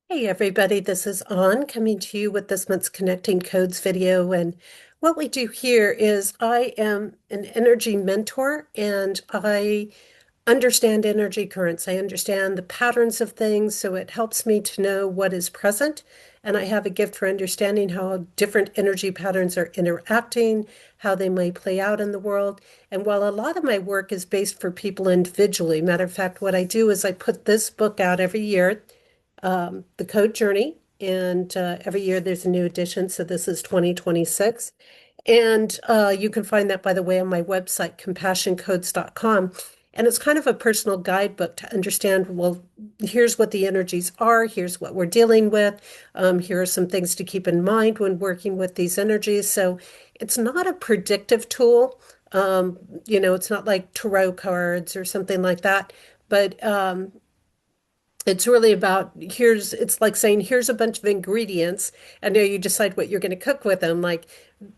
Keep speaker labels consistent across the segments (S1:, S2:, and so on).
S1: Hey everybody, this is On coming to you with this month's Connecting Codes video. And what we do here is I am an energy mentor and I understand energy currents. I understand the patterns of things, so it helps me to know what is present. And I have a gift for understanding how different energy patterns are interacting, how they may play out in the world. And while a lot of my work is based for people individually, matter of fact, what I do is I put this book out every year, The Code Journey, and every year there's a new edition. So this is 2026. And you can find that, by the way, on my website, compassioncodes.com. And it's kind of a personal guidebook to understand, well, here's what the energies are, here's what we're dealing with, here are some things to keep in mind when working with these energies. So it's not a predictive tool. It's not like tarot cards or something like that, but it's really about it's like saying, here's a bunch of ingredients, and now you decide what you're going to cook with them. Like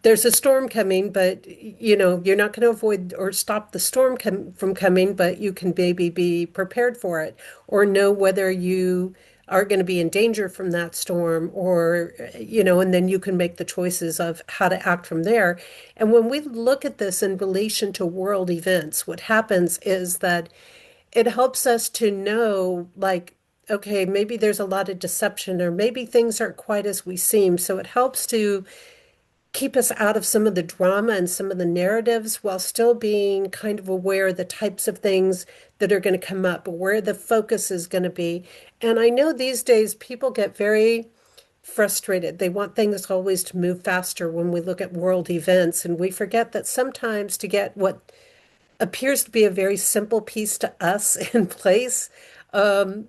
S1: there's a storm coming, but you're not going to avoid or stop the storm from coming, but you can maybe be prepared for it or know whether you are going to be in danger from that storm or and then you can make the choices of how to act from there. And when we look at this in relation to world events, what happens is that it helps us to know, like, okay, maybe there's a lot of deception, or maybe things aren't quite as we seem. So it helps to keep us out of some of the drama and some of the narratives while still being kind of aware of the types of things that are going to come up, where the focus is going to be. And I know these days people get very frustrated. They want things always to move faster when we look at world events, and we forget that sometimes to get what appears to be a very simple piece to us in place, um,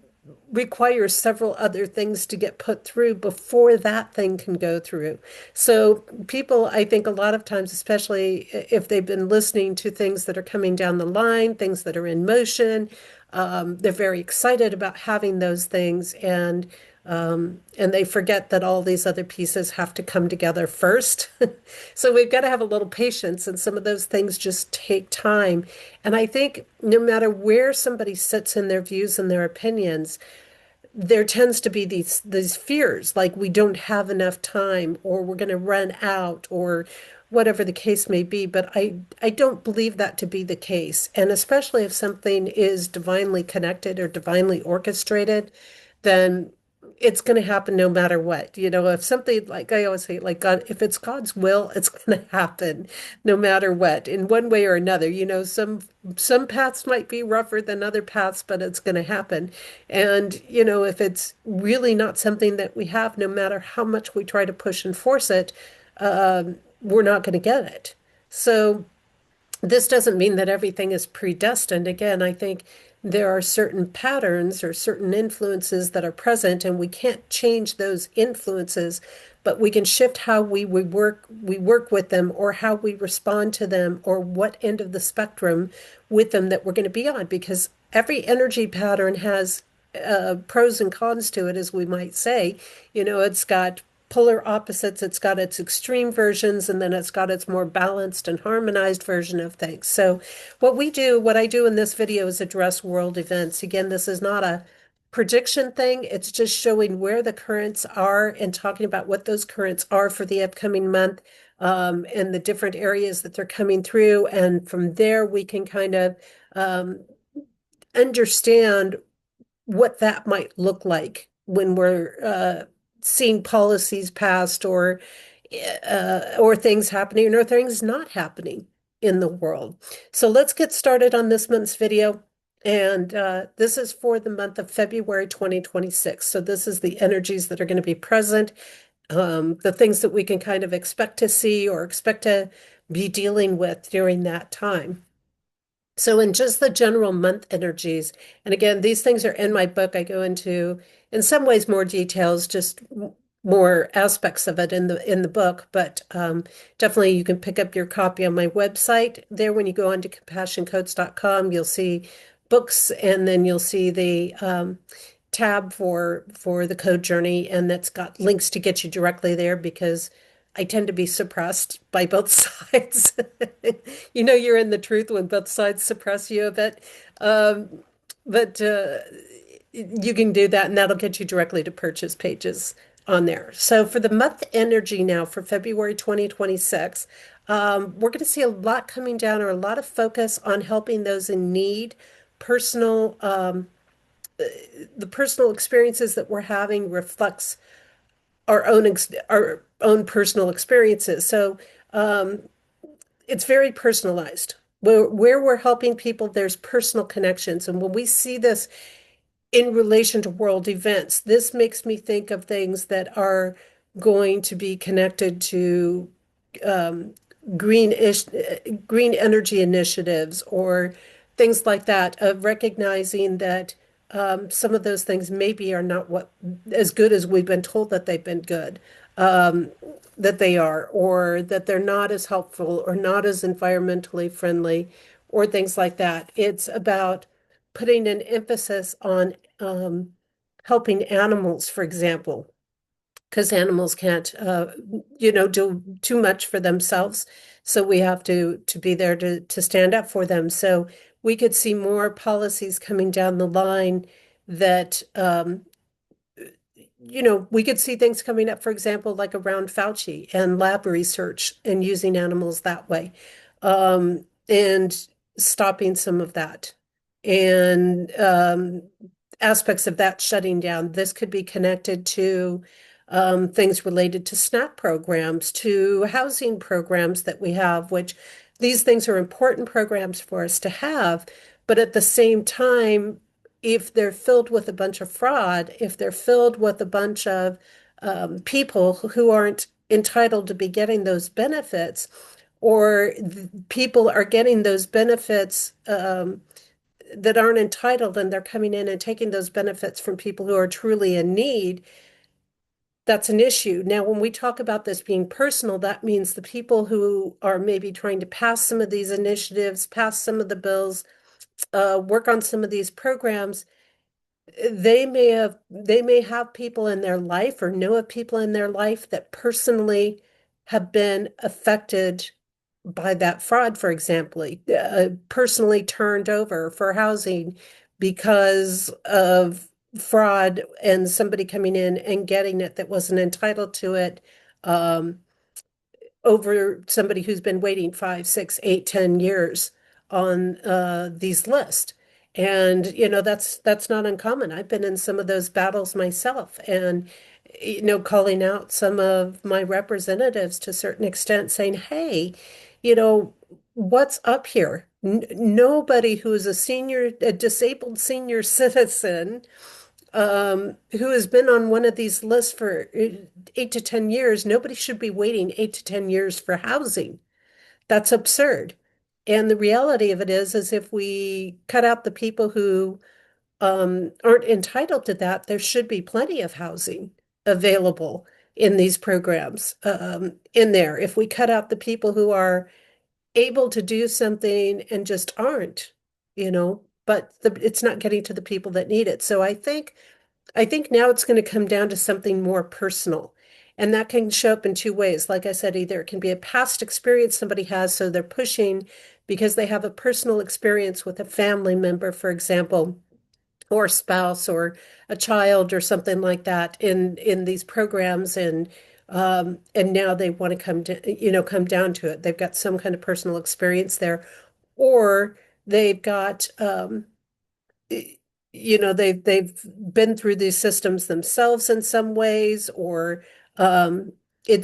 S1: requires several other things to get put through before that thing can go through. So people, I think a lot of times, especially if they've been listening to things that are coming down the line, things that are in motion, they're very excited about having those things, and they forget that all these other pieces have to come together first. So we've got to have a little patience, and some of those things just take time. And I think no matter where somebody sits in their views and their opinions, there tends to be these fears, like we don't have enough time, or we're going to run out, or whatever the case may be. But I don't believe that to be the case. And especially if something is divinely connected or divinely orchestrated, then it's going to happen no matter what. If something, like I always say, like God, if it's God's will, it's going to happen no matter what, in one way or another. Some paths might be rougher than other paths, but it's going to happen. And if it's really not something that we have, no matter how much we try to push and force it, we're not going to get it. So this doesn't mean that everything is predestined. Again, I think there are certain patterns or certain influences that are present, and we can't change those influences, but we can shift how we work with them, or how we respond to them, or what end of the spectrum with them that we're going to be on, because every energy pattern has pros and cons to it, as we might say. It's got polar opposites, it's got its extreme versions, and then it's got its more balanced and harmonized version of things. So what I do in this video is address world events. Again, this is not a prediction thing. It's just showing where the currents are and talking about what those currents are for the upcoming month, and the different areas that they're coming through. And from there, we can kind of understand what that might look like when we're seeing policies passed, or things happening, or things not happening in the world. So let's get started on this month's video. And this is for the month of February 2026. So this is the energies that are going to be present, the things that we can kind of expect to see or expect to be dealing with during that time. So in just the general month energies, and again, these things are in my book. I go into, in some ways, more details, just more aspects of it in the book. But definitely, you can pick up your copy on my website. There, when you go onto compassioncodes.com, you'll see books, and then you'll see the tab for the code journey, and that's got links to get you directly there, because I tend to be suppressed by both sides. You're in the truth when both sides suppress you a bit. Um, but you can do that, and that'll get you directly to purchase pages on there. So for the month energy now for February 2026, we're going to see a lot coming down or a lot of focus on helping those in need, personal, the personal experiences that we're having reflects our own personal experiences. So it's very personalized. Where we're helping people, there's personal connections. And when we see this in relation to world events, this makes me think of things that are going to be connected to um, green energy initiatives or things like that, of recognizing that some of those things maybe are not what as good as we've been told that they've been good, um, that they are, or that they're not as helpful or not as environmentally friendly, or things like that. It's about putting an emphasis on helping animals, for example, because animals can't, do too much for themselves. So we have to be there to stand up for them. So we could see more policies coming down the line that we could see things coming up, for example, like around Fauci and lab research and using animals that way, and stopping some of that. And aspects of that shutting down. This could be connected to things related to SNAP programs, to housing programs that we have, which these things are important programs for us to have. But at the same time, if they're filled with a bunch of fraud, if they're filled with a bunch of people who aren't entitled to be getting those benefits, or people are getting those benefits that aren't entitled and they're coming in and taking those benefits from people who are truly in need, that's an issue. Now, when we talk about this being personal, that means the people who are maybe trying to pass some of these initiatives, pass some of the bills, work on some of these programs, they may have people in their life or know of people in their life that personally have been affected by that fraud, for example, personally turned over for housing because of fraud and somebody coming in and getting it that wasn't entitled to it, um, over somebody who's been waiting 5, 6, 8, 10 years on these lists. And that's not uncommon. I've been in some of those battles myself, and calling out some of my representatives to a certain extent, saying, "Hey, you know, what's up here? Nobody who is a disabled senior citizen, who has been on one of these lists for 8 to 10 years, nobody should be waiting 8 to 10 years for housing. That's absurd." And the reality of it is if we cut out the people who aren't entitled to that, there should be plenty of housing available in these programs, in there. If we cut out the people who are able to do something and just aren't, but it's not getting to the people that need it. So I think now it's going to come down to something more personal. And that can show up in two ways. Like I said, either it can be a past experience somebody has, so they're pushing because they have a personal experience with a family member, for example, or a spouse or a child or something like that in these programs, and now they want to come down to it. They've got some kind of personal experience there, or they've got they've been through these systems themselves in some ways, um,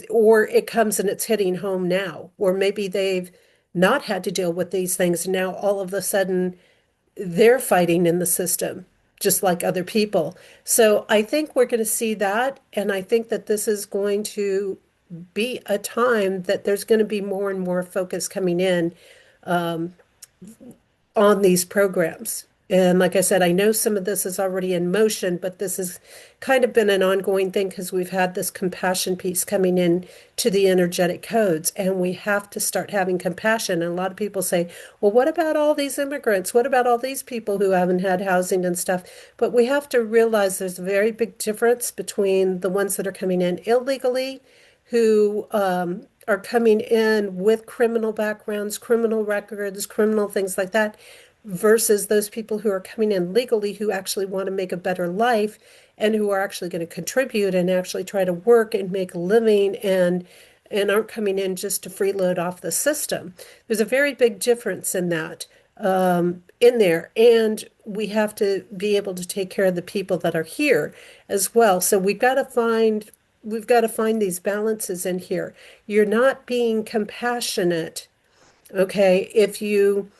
S1: or it comes and it's hitting home now, or maybe they've not had to deal with these things. And now all of a sudden they're fighting in the system just like other people. So I think we're going to see that. And I think that this is going to be a time that there's going to be more and more focus coming in on these programs. And like I said, I know some of this is already in motion, but this has kind of been an ongoing thing because we've had this compassion piece coming in to the energetic codes, and we have to start having compassion. And a lot of people say, well, what about all these immigrants? What about all these people who haven't had housing and stuff? But we have to realize there's a very big difference between the ones that are coming in illegally, who are coming in with criminal backgrounds, criminal records, criminal things like that, versus those people who are coming in legally who actually want to make a better life and who are actually going to contribute and actually try to work and make a living and aren't coming in just to freeload off the system. There's a very big difference in that in there, and we have to be able to take care of the people that are here as well. So we've got to find these balances in here. You're not being compassionate, okay, if you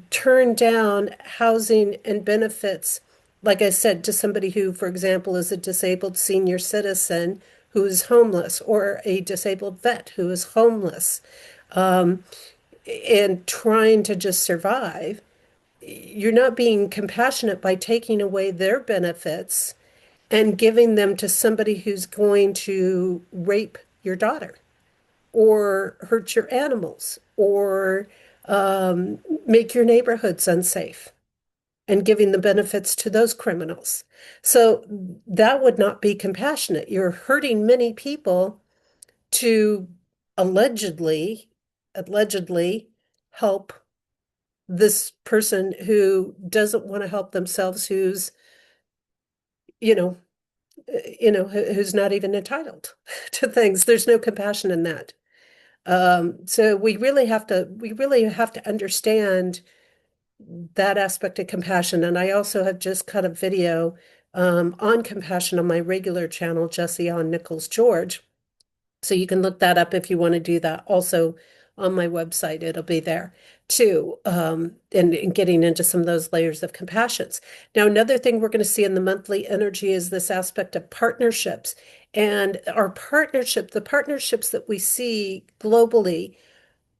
S1: turn down housing and benefits, like I said, to somebody who, for example, is a disabled senior citizen who is homeless or a disabled vet who is homeless and trying to just survive, you're not being compassionate by taking away their benefits and giving them to somebody who's going to rape your daughter or hurt your animals or make your neighborhoods unsafe and giving the benefits to those criminals. So that would not be compassionate. You're hurting many people to allegedly help this person who doesn't want to help themselves, who's, you know, who's not even entitled to things. There's no compassion in that. So we really have to understand that aspect of compassion. And I also have just cut a video on compassion on my regular channel, Jesse on Nichols George. So you can look that up if you want to do that. Also on my website, it'll be there too, and getting into some of those layers of compassions. Now, another thing we're going to see in the monthly energy is this aspect of partnerships. And the partnerships that we see globally,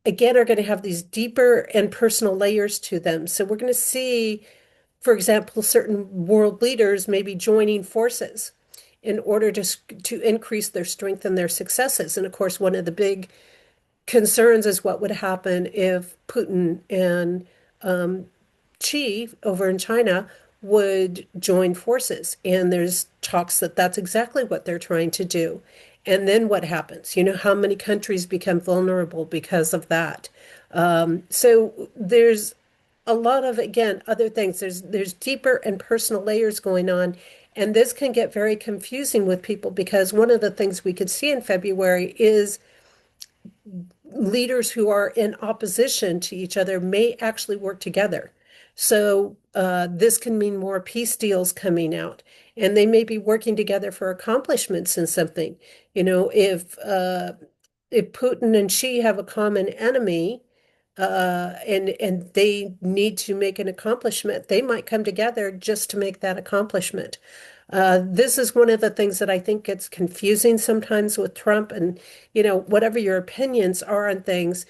S1: again, are going to have these deeper and personal layers to them. So we're going to see, for example, certain world leaders maybe joining forces in order to increase their strength and their successes. And of course, one of the big concerns is what would happen if Putin and Xi over in China would join forces. And there's talks that that's exactly what they're trying to do. And then what happens? You know, how many countries become vulnerable because of that? So there's a lot of, again, other things. There's deeper and personal layers going on. And this can get very confusing with people because one of the things we could see in February is leaders who are in opposition to each other may actually work together. So this can mean more peace deals coming out, and they may be working together for accomplishments in something. You know, if Putin and Xi have a common enemy, and they need to make an accomplishment, they might come together just to make that accomplishment. This is one of the things that I think gets confusing sometimes with Trump and, whatever your opinions are on things,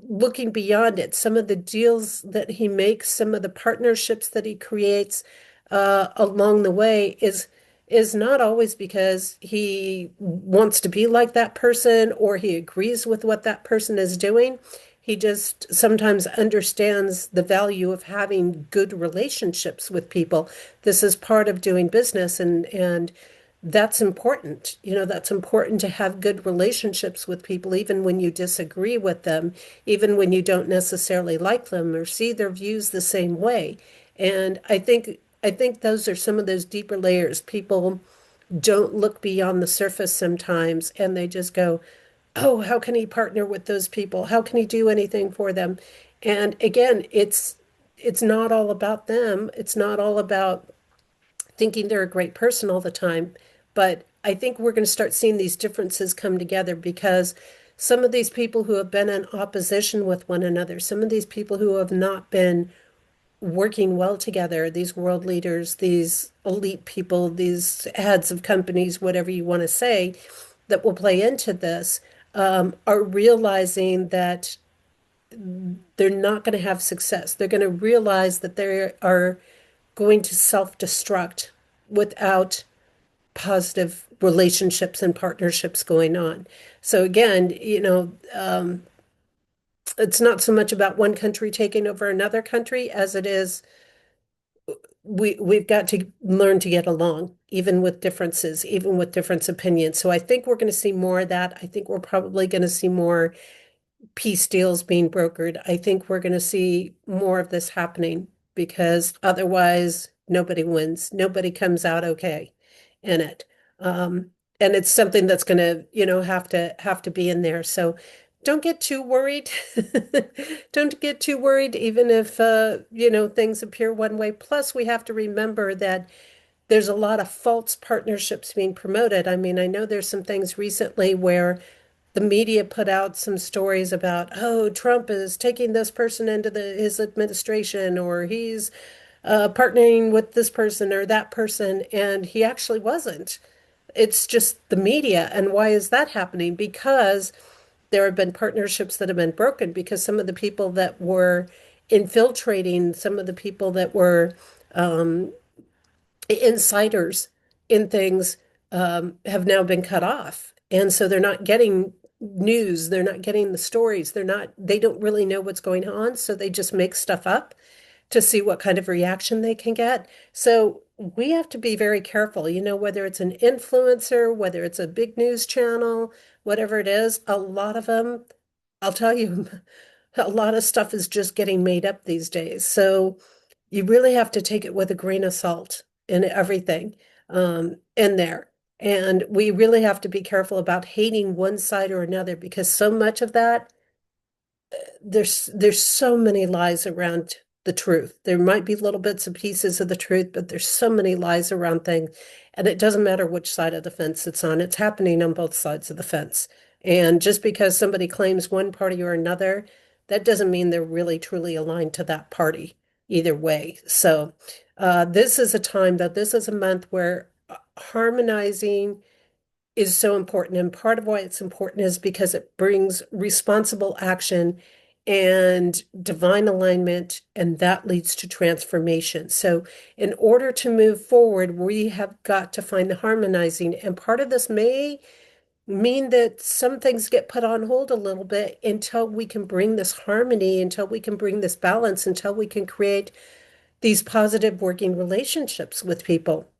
S1: looking beyond it, some of the deals that he makes, some of the partnerships that he creates along the way is not always because he wants to be like that person or he agrees with what that person is doing. He just sometimes understands the value of having good relationships with people. This is part of doing business and that's important. That's important to have good relationships with people, even when you disagree with them, even when you don't necessarily like them or see their views the same way. And I think those are some of those deeper layers. People don't look beyond the surface sometimes and they just go, "Oh, how can he partner with those people? How can he do anything for them?" And again, it's not all about them. It's not all about thinking they're a great person all the time. But I think we're going to start seeing these differences come together because some of these people who have been in opposition with one another, some of these people who have not been working well together, these world leaders, these elite people, these heads of companies, whatever you want to say, that will play into this, are realizing that they're not going to have success. They're going to realize that they are going to self-destruct without positive relationships and partnerships going on. So again, it's not so much about one country taking over another country as it is we've got to learn to get along, even with differences, even with different opinions. So I think we're going to see more of that. I think we're probably going to see more peace deals being brokered. I think we're going to see more of this happening because otherwise nobody wins. Nobody comes out okay in it. Um, and it's something that's going to, have to be in there. So don't get too worried. Don't get too worried, even if, things appear one way. Plus, we have to remember that there's a lot of false partnerships being promoted. I mean, I know there's some things recently where the media put out some stories about, oh, Trump is taking this person into his administration, or he's partnering with this person or that person, and he actually wasn't. It's just the media. And why is that happening? Because there have been partnerships that have been broken because some of the people that were infiltrating, some of the people that were insiders in things have now been cut off. And so they're not getting news, they're not getting the stories, they don't really know what's going on. So they just make stuff up to see what kind of reaction they can get. So we have to be very careful, whether it's an influencer, whether it's a big news channel, whatever it is, a lot of them, I'll tell you, a lot of stuff is just getting made up these days. So you really have to take it with a grain of salt in everything in there. And we really have to be careful about hating one side or another because so much of that there's so many lies around the truth. There might be little bits and pieces of the truth, but there's so many lies around things. And it doesn't matter which side of the fence it's on, it's happening on both sides of the fence. And just because somebody claims one party or another, that doesn't mean they're really truly aligned to that party either way. So this is a month where harmonizing is so important. And part of why it's important is because it brings responsible action and divine alignment, and that leads to transformation. So, in order to move forward, we have got to find the harmonizing. And part of this may mean that some things get put on hold a little bit until we can bring this harmony, until we can bring this balance, until we can create these positive working relationships with people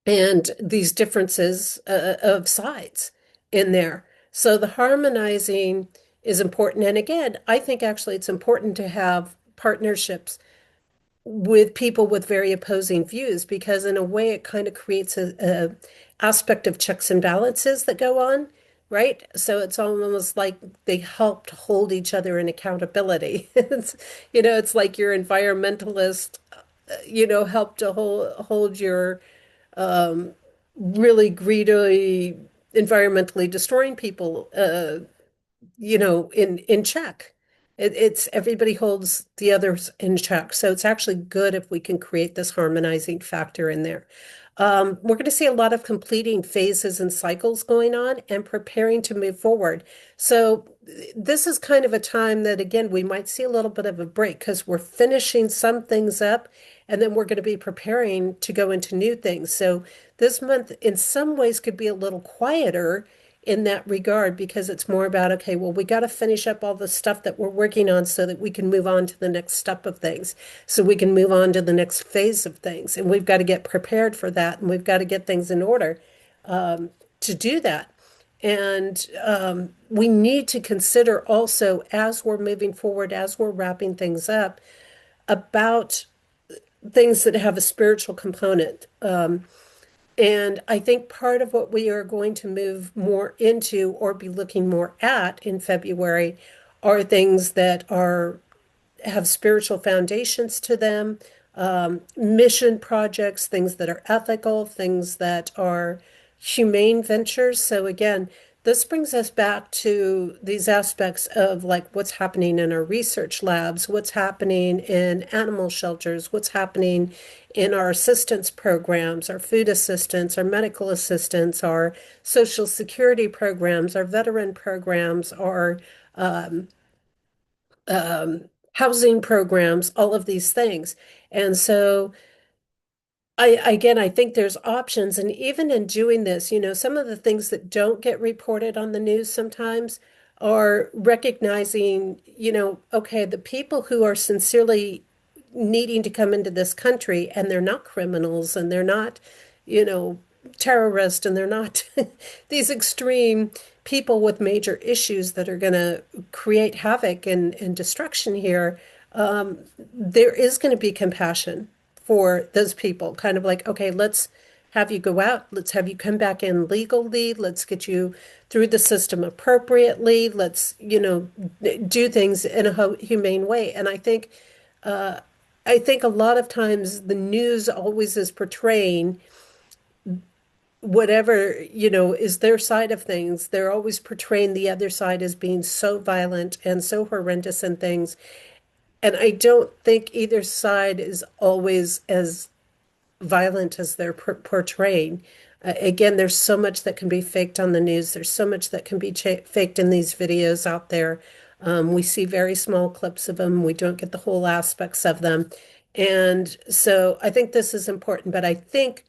S1: and these differences of sides in there. So the harmonizing is important. And again, I think actually it's important to have partnerships with people with very opposing views because in a way it kind of creates a aspect of checks and balances that go on, right? So it's almost like they help to hold each other in accountability. It's like your environmentalist, help to hold your really greedily, environmentally destroying people, in check. It's everybody holds the others in check. So it's actually good if we can create this harmonizing factor in there. We're going to see a lot of completing phases and cycles going on and preparing to move forward. So this is kind of a time that, again, we might see a little bit of a break because we're finishing some things up and then we're going to be preparing to go into new things. So this month, in some ways, could be a little quieter in that regard because it's more about, okay, well, we got to finish up all the stuff that we're working on so that we can move on to the next step of things, so we can move on to the next phase of things. And we've got to get prepared for that, and we've got to get things in order to do that. And we need to consider also, as we're moving forward, as we're wrapping things up, about things that have a spiritual component. And I think part of what we are going to move more into or be looking more at in February are things that are have spiritual foundations to them, mission projects, things that are ethical, things that are humane ventures. So again, this brings us back to these aspects of like what's happening in our research labs, what's happening in animal shelters, what's happening in our assistance programs, our food assistance, our medical assistance, our social security programs, our veteran programs, our housing programs, all of these things. And so I think there's options. And even in doing this, some of the things that don't get reported on the news sometimes are recognizing, okay, the people who are sincerely needing to come into this country and they're not criminals and they're not, you know, terrorists and they're not these extreme people with major issues that are going to create havoc and destruction here, there is going to be compassion for those people. Kind of like, okay, let's have you go out, let's have you come back in legally, let's get you through the system appropriately, let's, do things in a humane way. And I think a lot of times the news always is portraying whatever, is their side of things. They're always portraying the other side as being so violent and so horrendous and things. And I don't think either side is always as violent as they're portraying. Again, there's so much that can be faked on the news. There's so much that can be faked in these videos out there. We see very small clips of them. We don't get the whole aspects of them. And so I think this is important. But I think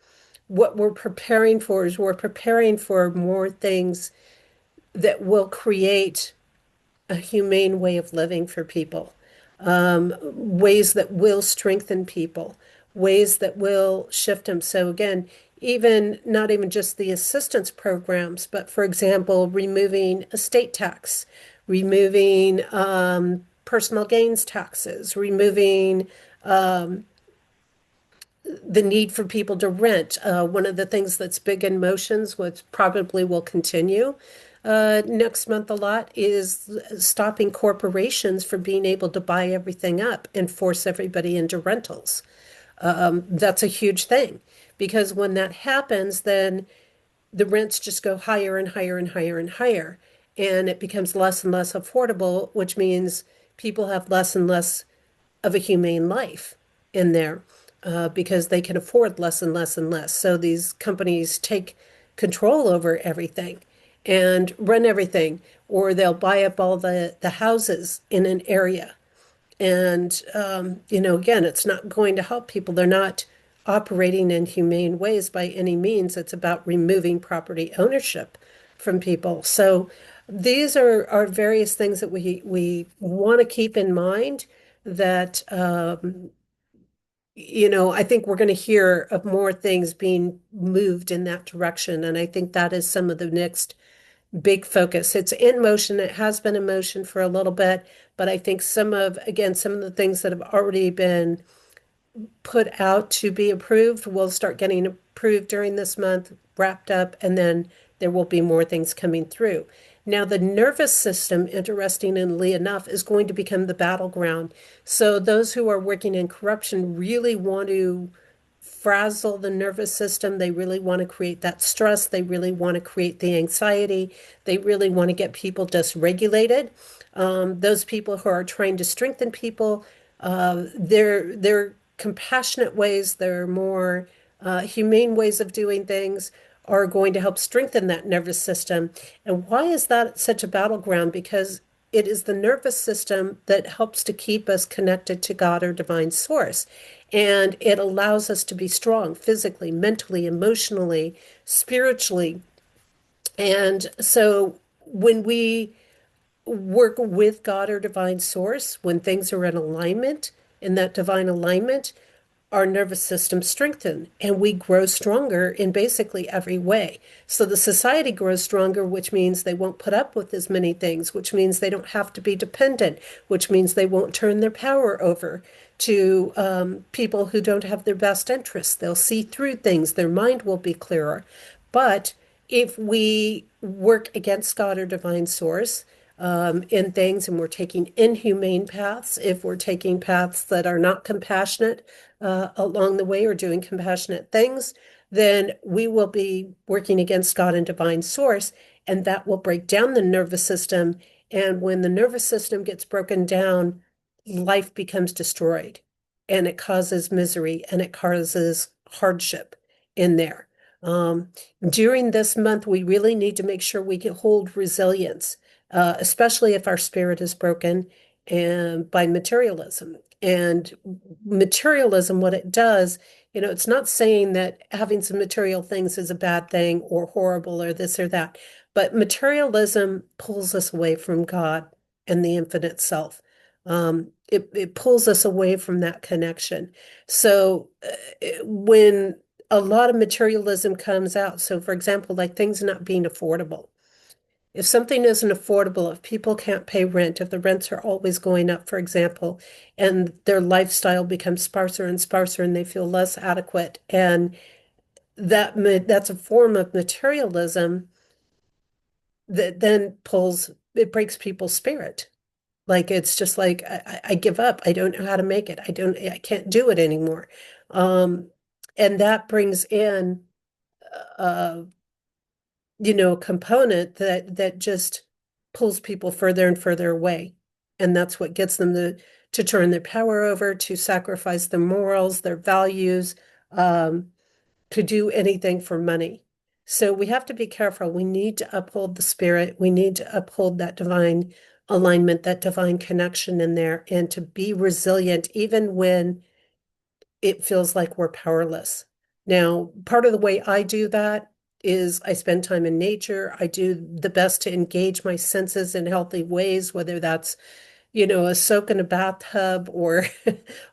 S1: what we're preparing for is we're preparing for more things that will create a humane way of living for people, ways that will strengthen people, ways that will shift them. So again, even not even just the assistance programs, but for example, removing estate tax, removing personal gains taxes, removing the need for people to rent. One of the things that's big in motions, which probably will continue next month a lot, is stopping corporations from being able to buy everything up and force everybody into rentals. That's a huge thing because when that happens, then the rents just go higher and higher and higher and higher. And it becomes less and less affordable, which means people have less and less of a humane life in there because they can afford less and less and less. So these companies take control over everything and run everything, or they'll buy up all the houses in an area. And, again, it's not going to help people. They're not operating in humane ways by any means. It's about removing property ownership from people. So these are various things that we want to keep in mind that I think we're going to hear of more things being moved in that direction. And I think that is some of the next big focus. It's in motion. It has been in motion for a little bit, but I think some of the things that have already been put out to be approved will start getting approved during this month, wrapped up, and then there will be more things coming through. Now, the nervous system, interestingly enough, is going to become the battleground. So those who are working in corruption really want to frazzle the nervous system. They really want to create that stress. They really want to create the anxiety. They really want to get people dysregulated. Those people who are trying to strengthen people, they're compassionate ways, they're more humane ways of doing things are going to help strengthen that nervous system. And why is that such a battleground? Because it is the nervous system that helps to keep us connected to God or divine source. And it allows us to be strong physically, mentally, emotionally, spiritually. And so when we work with God or divine source, when things are in alignment, in that divine alignment, our nervous system strengthen and we grow stronger in basically every way. So the society grows stronger, which means they won't put up with as many things, which means they don't have to be dependent, which means they won't turn their power over to people who don't have their best interests. They'll see through things, their mind will be clearer. But if we work against God or divine source, in things and we're taking inhumane paths, if we're taking paths that are not compassionate along the way or doing compassionate things, then we will be working against God and divine source, and that will break down the nervous system. And when the nervous system gets broken down, life becomes destroyed and it causes misery and it causes hardship in there. Um, During this month, we really need to make sure we can hold resilience, especially if our spirit is broken and by materialism. And materialism, what it does, it's not saying that having some material things is a bad thing or horrible or this or that, but materialism pulls us away from God and the infinite self. It pulls us away from that connection. So when a lot of materialism comes out. So, for example, like things not being affordable. If something isn't affordable, if people can't pay rent, if the rents are always going up, for example, and their lifestyle becomes sparser and sparser and they feel less adequate, and that's a form of materialism that then it breaks people's spirit. Like it's just like I give up. I don't know how to make it. I can't do it anymore. Um, and that brings in uh, a component that just pulls people further and further away. And that's what gets them to turn their power over, to sacrifice their morals, their values, um, to do anything for money. So we have to be careful. We need to uphold the spirit. We need to uphold that divine alignment, that divine connection in there, and to be resilient even when it feels like we're powerless. Now, part of the way I do that is I spend time in nature. I do the best to engage my senses in healthy ways, whether that's a soak in a bathtub or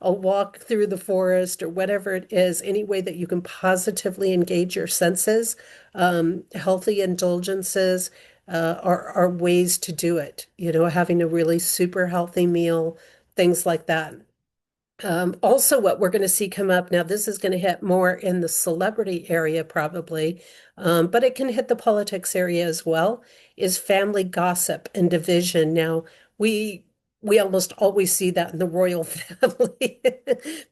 S1: a walk through the forest or whatever it is, any way that you can positively engage your senses. Healthy indulgences are ways to do it, having a really super healthy meal, things like that. Also, what we're going to see come up now, this is going to hit more in the celebrity area probably, but it can hit the politics area as well, is family gossip and division. Now, we we almost always see that in the royal family.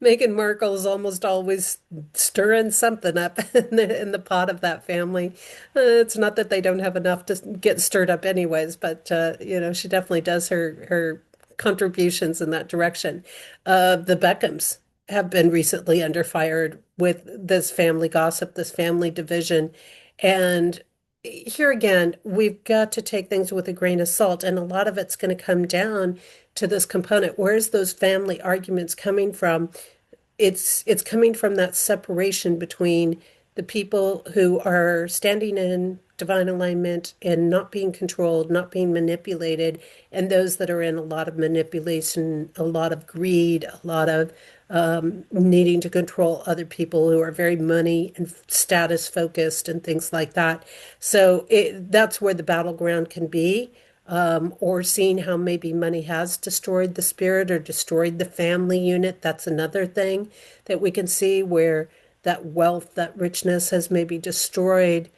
S1: Meghan Markle is almost always stirring something up in the pot of that family. It's not that they don't have enough to get stirred up anyways, but she definitely does her contributions in that direction. The Beckhams have been recently under fire with this family gossip, this family division. And here again, we've got to take things with a grain of salt. And a lot of it's going to come down to this component. Where's those family arguments coming from? It's coming from that separation between the people who are standing in divine alignment and not being controlled, not being manipulated, and those that are in a lot of manipulation, a lot of greed, a lot of needing to control other people who are very money and status focused and things like that. So that's where the battleground can be. Or seeing how maybe money has destroyed the spirit or destroyed the family unit. That's another thing that we can see where that wealth, that richness has maybe destroyed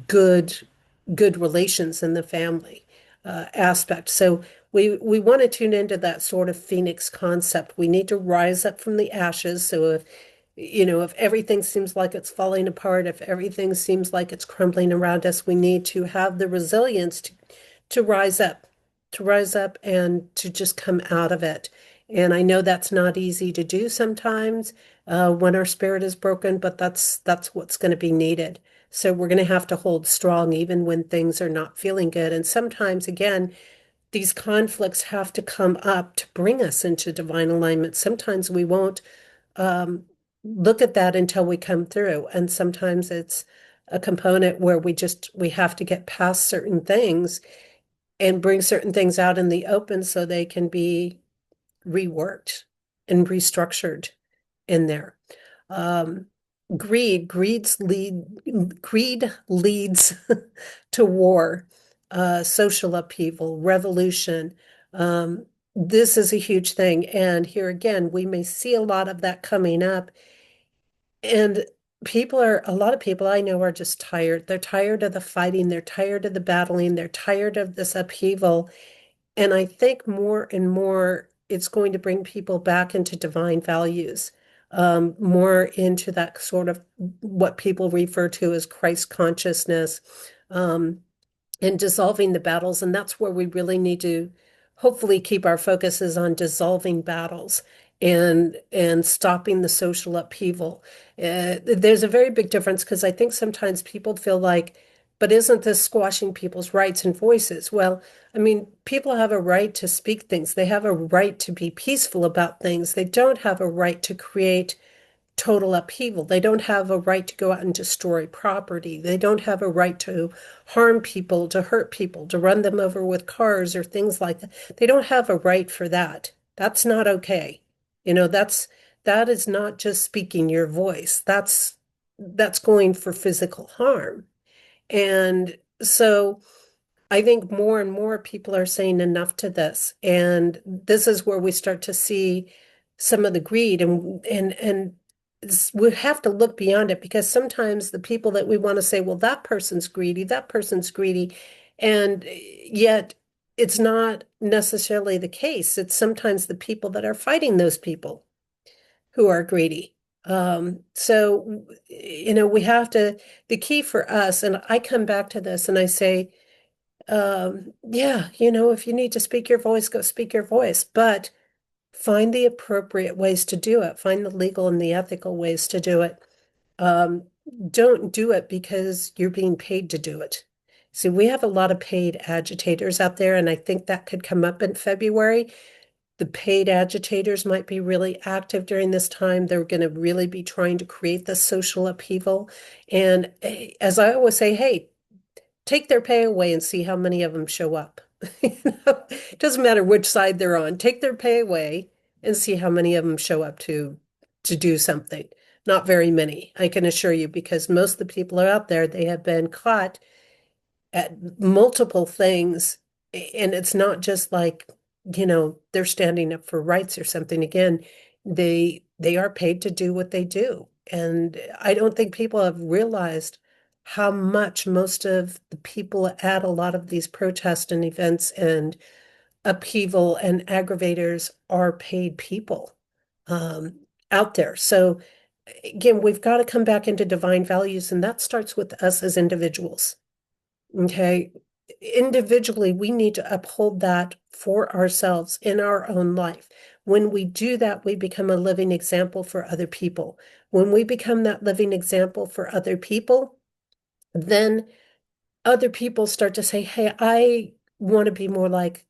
S1: good good relations in the family aspect. So we want to tune into that sort of phoenix concept. We need to rise up from the ashes. So if everything seems like it's falling apart, if everything seems like it's crumbling around us, we need to have the resilience to rise up, to rise up and to just come out of it. And I know that's not easy to do sometimes when our spirit is broken, but that's what's going to be needed. So we're going to have to hold strong even when things are not feeling good. And sometimes, again, these conflicts have to come up to bring us into divine alignment. Sometimes we won't um, look at that until we come through. And sometimes it's a component where we have to get past certain things and bring certain things out in the open so they can be reworked and restructured in there. Um, greed leads to war, social upheaval, revolution. This is a huge thing. And here again, we may see a lot of that coming up. And a lot of people I know are just tired. They're tired of the fighting. They're tired of the battling. They're tired of this upheaval. And I think more and more it's going to bring people back into divine values, more into that sort of what people refer to as Christ consciousness. Um, and dissolving the battles. And that's where we really need to hopefully keep our focuses on dissolving battles and stopping the social upheaval. There's a very big difference because I think sometimes people feel like, but isn't this squashing people's rights and voices? Well, I mean, people have a right to speak things. They have a right to be peaceful about things. They don't have a right to create total upheaval. They don't have a right to go out and destroy property. They don't have a right to harm people, to hurt people, to run them over with cars or things like that. They don't have a right for that. That's not okay. You know, that is not just speaking your voice. That's going for physical harm. And so I think more and more people are saying enough to this. And this is where we start to see some of the greed and we have to look beyond it because sometimes the people that we want to say, well, that person's greedy, that person's greedy, and yet it's not necessarily the case. It's sometimes the people that are fighting those people who are greedy. So, we have to, the key for us, and I come back to this and I say, yeah, if you need to speak your voice, go speak your voice, but find the appropriate ways to do it. Find the legal and the ethical ways to do it. Um, don't do it because you're being paid to do it. See, we have a lot of paid agitators out there, and I think that could come up in February. The paid agitators might be really active during this time. They're going to really be trying to create this social upheaval. And as I always say, hey, take their pay away and see how many of them show up. It doesn't matter which side they're on. Take their pay away and see how many of them show up to do something. Not very many, I can assure you, because most of the people are out there, they have been caught at multiple things. And it's not just like, they're standing up for rights or something. Again, they are paid to do what they do. And I don't think people have realized how much most of the people at a lot of these protests and events and upheaval and aggravators are paid people um, out there. So again, we've got to come back into divine values, and that starts with us as individuals. Okay. Individually, we need to uphold that for ourselves in our own life. When we do that, we become a living example for other people. When we become that living example for other people, then other people start to say, hey, I want to be more like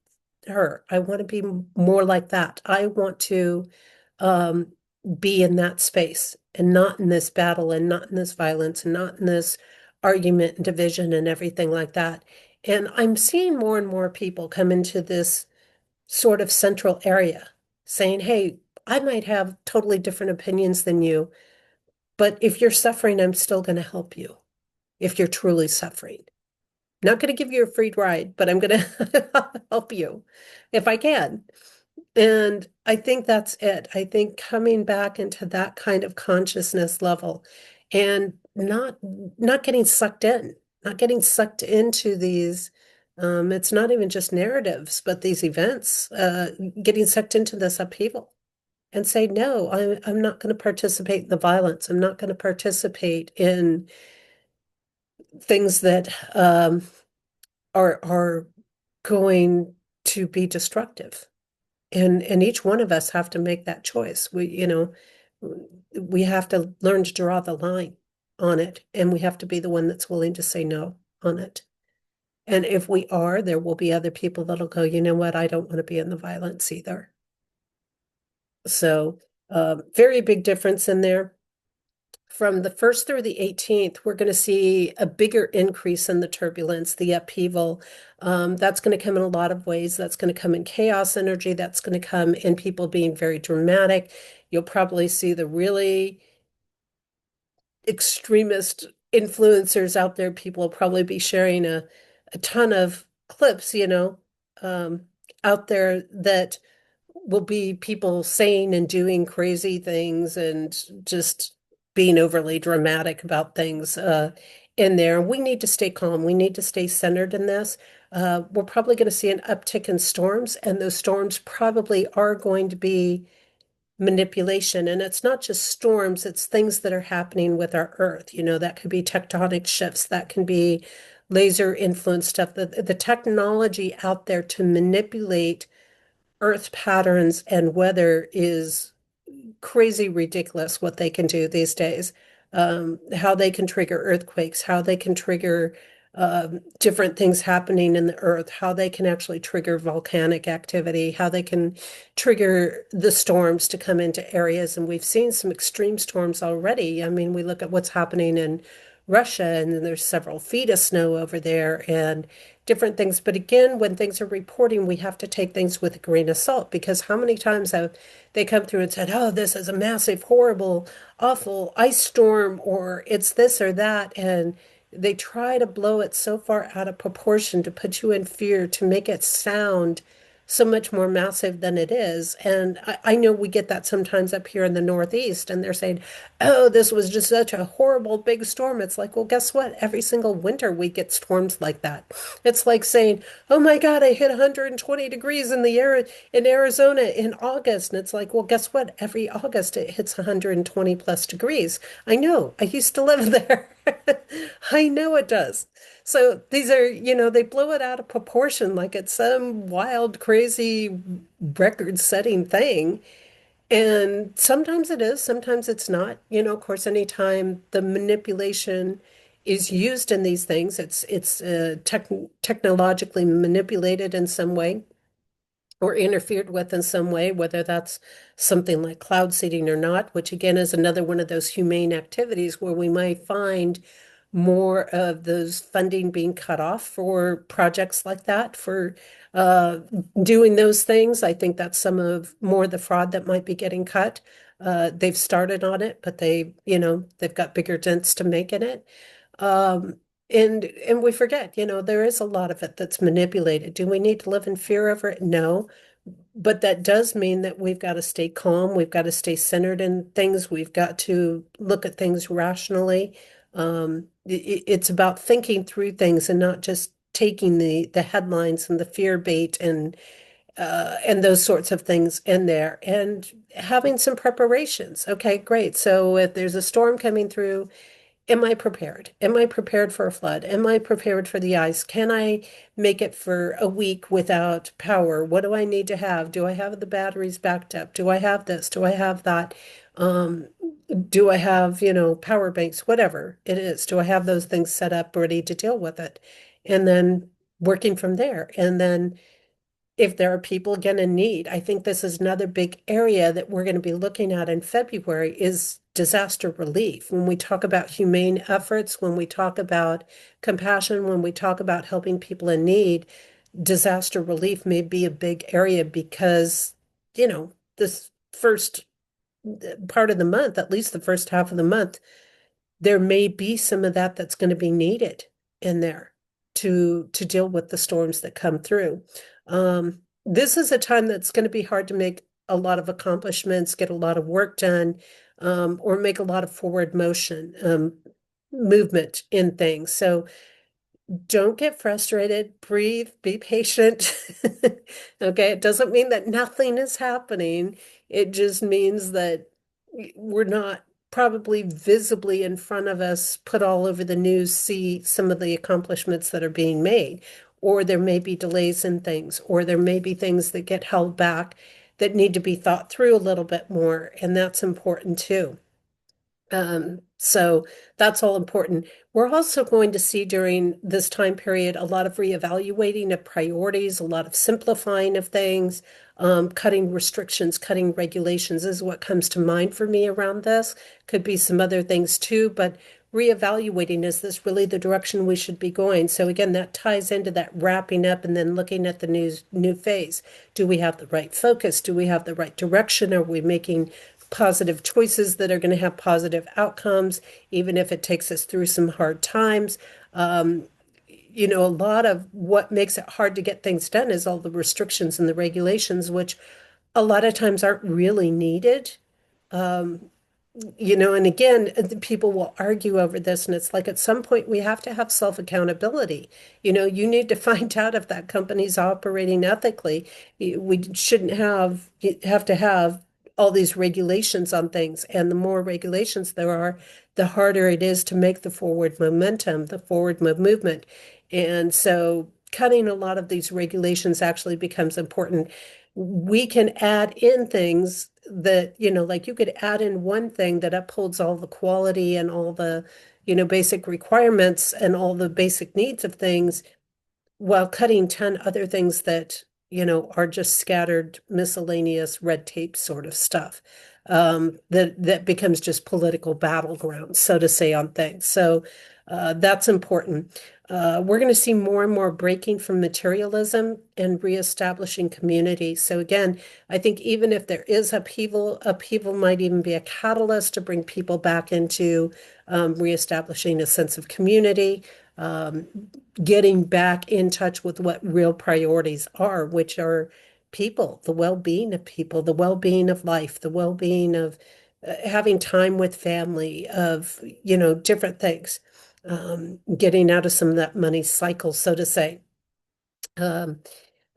S1: her. I want to be more like that. I want to um, be in that space and not in this battle and not in this violence and not in this argument and division and everything like that. And I'm seeing more and more people come into this sort of central area saying, hey, I might have totally different opinions than you, but if you're suffering, I'm still going to help you if you're truly suffering. Not going to give you a free ride, but I'm going to help you if I can. And I think that's it. I think coming back into that kind of consciousness level and not getting sucked in, not getting sucked into these, it's not even just narratives, but these events, getting sucked into this upheaval and say, no, I'm not going to participate in the violence. I'm not going to participate in things that are going to be destructive. And each one of us have to make that choice. We have to learn to draw the line on it, and we have to be the one that's willing to say no on it. And if we are, there will be other people that'll go, you know what, I don't want to be in the violence either. So, very big difference in there. From the 1st through the 18th, we're going to see a bigger increase in the turbulence, the upheaval. That's going to come in a lot of ways. That's going to come in chaos energy. That's going to come in people being very dramatic. You'll probably see the really extremist influencers out there. People will probably be sharing a ton of clips, um, out there that will be people saying and doing crazy things and just being overly dramatic about things in there. We need to stay calm. We need to stay centered in this. We're probably going to see an uptick in storms, and those storms probably are going to be manipulation. And it's not just storms, it's things that are happening with our Earth. That could be tectonic shifts, that can be laser influence stuff, the technology out there to manipulate Earth patterns and weather is crazy ridiculous what they can do these days. How they can trigger earthquakes, how they can trigger different things happening in the earth, how they can actually trigger volcanic activity, how they can trigger the storms to come into areas. And we've seen some extreme storms already. I mean, we look at what's happening in Russia, and then there's several feet of snow over there and different things. But again, when things are reporting, we have to take things with a grain of salt because how many times have they come through and said, oh, this is a massive, horrible, awful ice storm, or it's this or that. And they try to blow it so far out of proportion to put you in fear, to make it sound so much more massive than it is. And I know we get that sometimes up here in the Northeast, and they're saying, oh, this was just such a horrible big storm. It's like, well, guess what? Every single winter we get storms like that. It's like saying, oh my God, I hit 120 degrees in the air in Arizona in August. And it's like, well, guess what? Every August it hits 120 plus degrees. I know. I used to live there. I know it does. So these are, they blow it out of proportion like it's some wild, crazy record-setting thing. And sometimes it is, sometimes it's not. Of course, anytime the manipulation is used in these things, it's technologically manipulated in some way or interfered with in some way, whether that's something like cloud seeding or not, which again is another one of those humane activities where we might find more of those funding being cut off for projects like that, for uh, doing those things. I think that's some of more the fraud that might be getting cut. They've started on it, but they've got bigger dents to make in it. Um, and we forget, there is a lot of it that's manipulated. Do we need to live in fear over it? No. But that does mean that we've got to stay calm. We've got to stay centered in things. We've got to look at things rationally. It's about thinking through things and not just taking the headlines and the fear bait and those sorts of things in there and having some preparations. Okay, great. So if there's a storm coming through, am I prepared? Am I prepared for a flood? Am I prepared for the ice? Can I make it for a week without power? What do I need to have? Do I have the batteries backed up? Do I have this? Do I have that? Um, do I have, power banks, whatever it is? Do I have those things set up ready to deal with it? And then working from there. And then if there are people again in need, I think this is another big area that we're going to be looking at in February is disaster relief. When we talk about humane efforts, when we talk about compassion, when we talk about helping people in need, disaster relief may be a big area because, this first part of the month, at least the first half of the month, there may be some of that that's going to be needed in there to deal with the storms that come through. This is a time that's going to be hard to make a lot of accomplishments, get a lot of work done, or make a lot of forward motion, movement in things. So don't get frustrated, breathe, be patient. Okay, it doesn't mean that nothing is happening. It just means that we're not probably visibly in front of us, put all over the news, see some of the accomplishments that are being made. Or there may be delays in things, or there may be things that get held back that need to be thought through a little bit more, and that's important too. So that's all important. We're also going to see during this time period a lot of reevaluating of priorities, a lot of simplifying of things, cutting restrictions, cutting regulations is what comes to mind for me around this. Could be some other things too, but reevaluating, is this really the direction we should be going? So again, that ties into that wrapping up and then looking at the new phase. Do we have the right focus? Do we have the right direction? Are we making positive choices that are going to have positive outcomes, even if it takes us through some hard times? A lot of what makes it hard to get things done is all the restrictions and the regulations, which a lot of times aren't really needed. Um, and again, people will argue over this, and it's like at some point we have to have self-accountability. You need to find out if that company's operating ethically. We shouldn't have to have all these regulations on things, and the more regulations there are, the harder it is to make the forward momentum, the forward movement. And so cutting a lot of these regulations actually becomes important. We can add in things that, like you could add in one thing that upholds all the quality and all the, basic requirements and all the basic needs of things while cutting 10 other things that, are just scattered miscellaneous red tape sort of stuff. That becomes just political battlegrounds, so to say, on things. So That's important. We're going to see more and more breaking from materialism and reestablishing community. So again, I think even if there is upheaval, upheaval might even be a catalyst to bring people back into reestablishing a sense of community, um, getting back in touch with what real priorities are, which are people, the well-being of people, the well-being of life, the well-being of having time with family, of, different things, getting out of some of that money cycle, so to say. Um,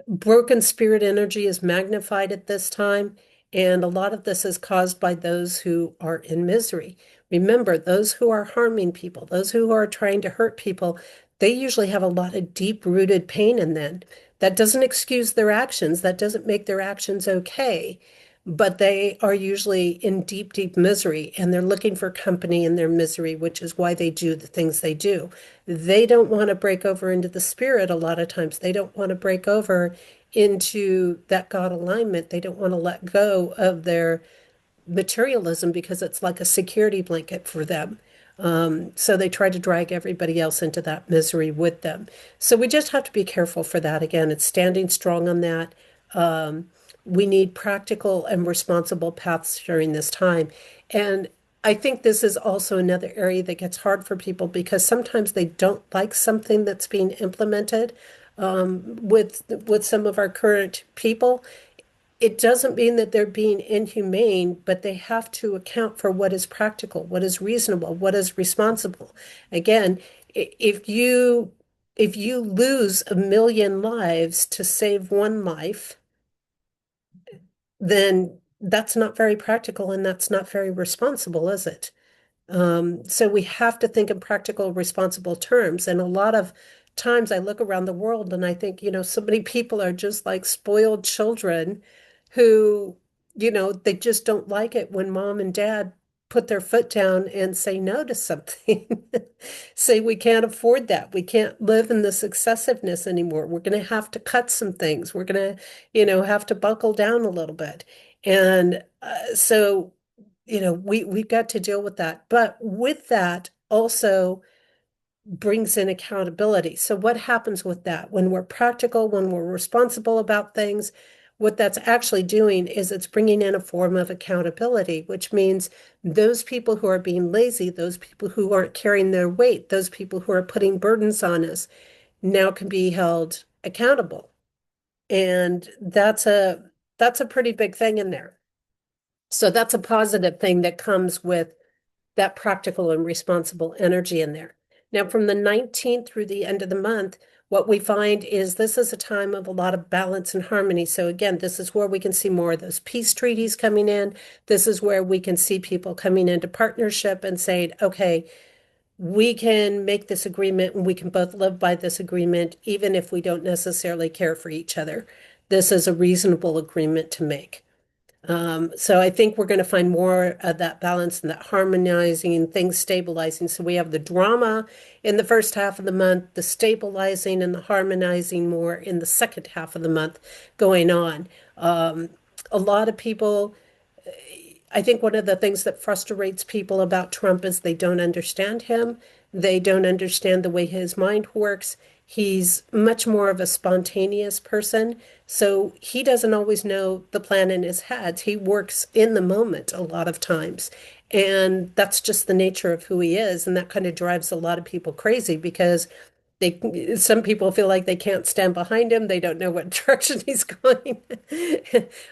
S1: Broken spirit energy is magnified at this time, and a lot of this is caused by those who are in misery. Remember, those who are harming people, those who are trying to hurt people, they usually have a lot of deep-rooted pain in them. That doesn't excuse their actions, that doesn't make their actions okay, but they are usually in deep, deep misery, and they're looking for company in their misery, which is why they do the things they do. They don't want to break over into the spirit a lot of times. They don't want to break over into that God alignment. They don't want to let go of their materialism because it's like a security blanket for them. So they try to drag everybody else into that misery with them. So we just have to be careful for that. Again, it's standing strong on that. Um, we need practical and responsible paths during this time. And I think this is also another area that gets hard for people because sometimes they don't like something that's being implemented with some of our current people. It doesn't mean that they're being inhumane, but they have to account for what is practical, what is reasonable, what is responsible. Again, if you lose 1 million lives to save one life, then that's not very practical and that's not very responsible, is it? So we have to think in practical, responsible terms. And a lot of times I look around the world and I think, so many people are just like spoiled children who, they just don't like it when mom and dad put their foot down and say no to something. Say we can't afford that. We can't live in this excessiveness anymore. We're going to have to cut some things. We're going to, have to buckle down a little bit. And so we've got to deal with that. But with that also brings in accountability. So what happens with that? When we're practical, when we're responsible about things, what that's actually doing is it's bringing in a form of accountability, which means those people who are being lazy, those people who aren't carrying their weight, those people who are putting burdens on us now can be held accountable. And that's a pretty big thing in there. So that's a positive thing that comes with that practical and responsible energy in there. Now, from the 19th through the end of the month, what we find is this is a time of a lot of balance and harmony. So again, this is where we can see more of those peace treaties coming in. This is where we can see people coming into partnership and saying, okay, we can make this agreement and we can both live by this agreement, even if we don't necessarily care for each other. This is a reasonable agreement to make. So I think we're going to find more of that balance and that harmonizing and things stabilizing. So we have the drama in the first half of the month, the stabilizing and the harmonizing more in the second half of the month going on. A lot of people, I think one of the things that frustrates people about Trump is they don't understand him. They don't understand the way his mind works. He's much more of a spontaneous person, so he doesn't always know the plan in his head. He works in the moment a lot of times, and that's just the nature of who he is, and that kind of drives a lot of people crazy because some people feel like they can't stand behind him. They don't know what direction he's going.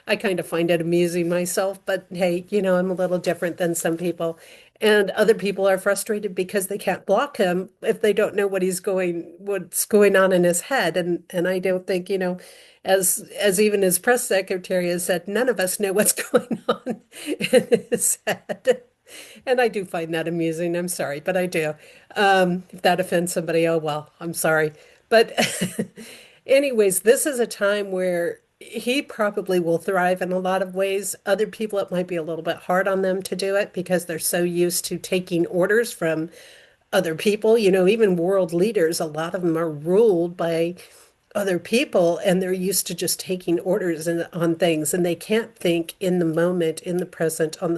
S1: I kind of find it amusing myself, but hey, I'm a little different than some people. And other people are frustrated because they can't block him if they don't know what's going on in his head. And I don't think, as even his press secretary has said, none of us know what's going on in his head. And I do find that amusing. I'm sorry, but I do. If that offends somebody, oh well, I'm sorry. But anyways, this is a time where he probably will thrive in a lot of ways. Other people, it might be a little bit hard on them to do it because they're so used to taking orders from other people. Even world leaders, a lot of them are ruled by other people and they're used to just taking orders on things and they can't think in the moment, in the present, on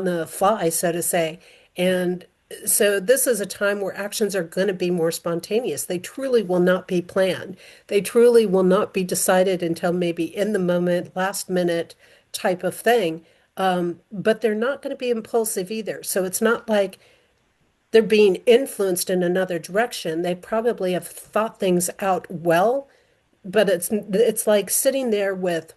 S1: the fly, so to say. And So this is a time where actions are going to be more spontaneous. They truly will not be planned. They truly will not be decided until maybe in the moment, last minute type of thing. But they're not going to be impulsive either. So it's not like they're being influenced in another direction. They probably have thought things out well, but it's like sitting there with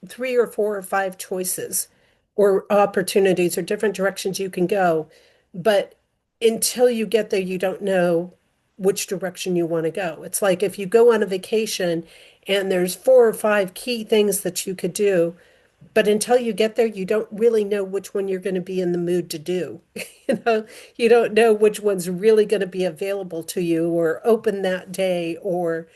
S1: three or four or five choices or opportunities or different directions you can go. But until you get there, you don't know which direction you want to go. It's like if you go on a vacation and there's four or five key things that you could do, but until you get there, you don't really know which one you're going to be in the mood to do. You know, you don't know which one's really going to be available to you or open that day or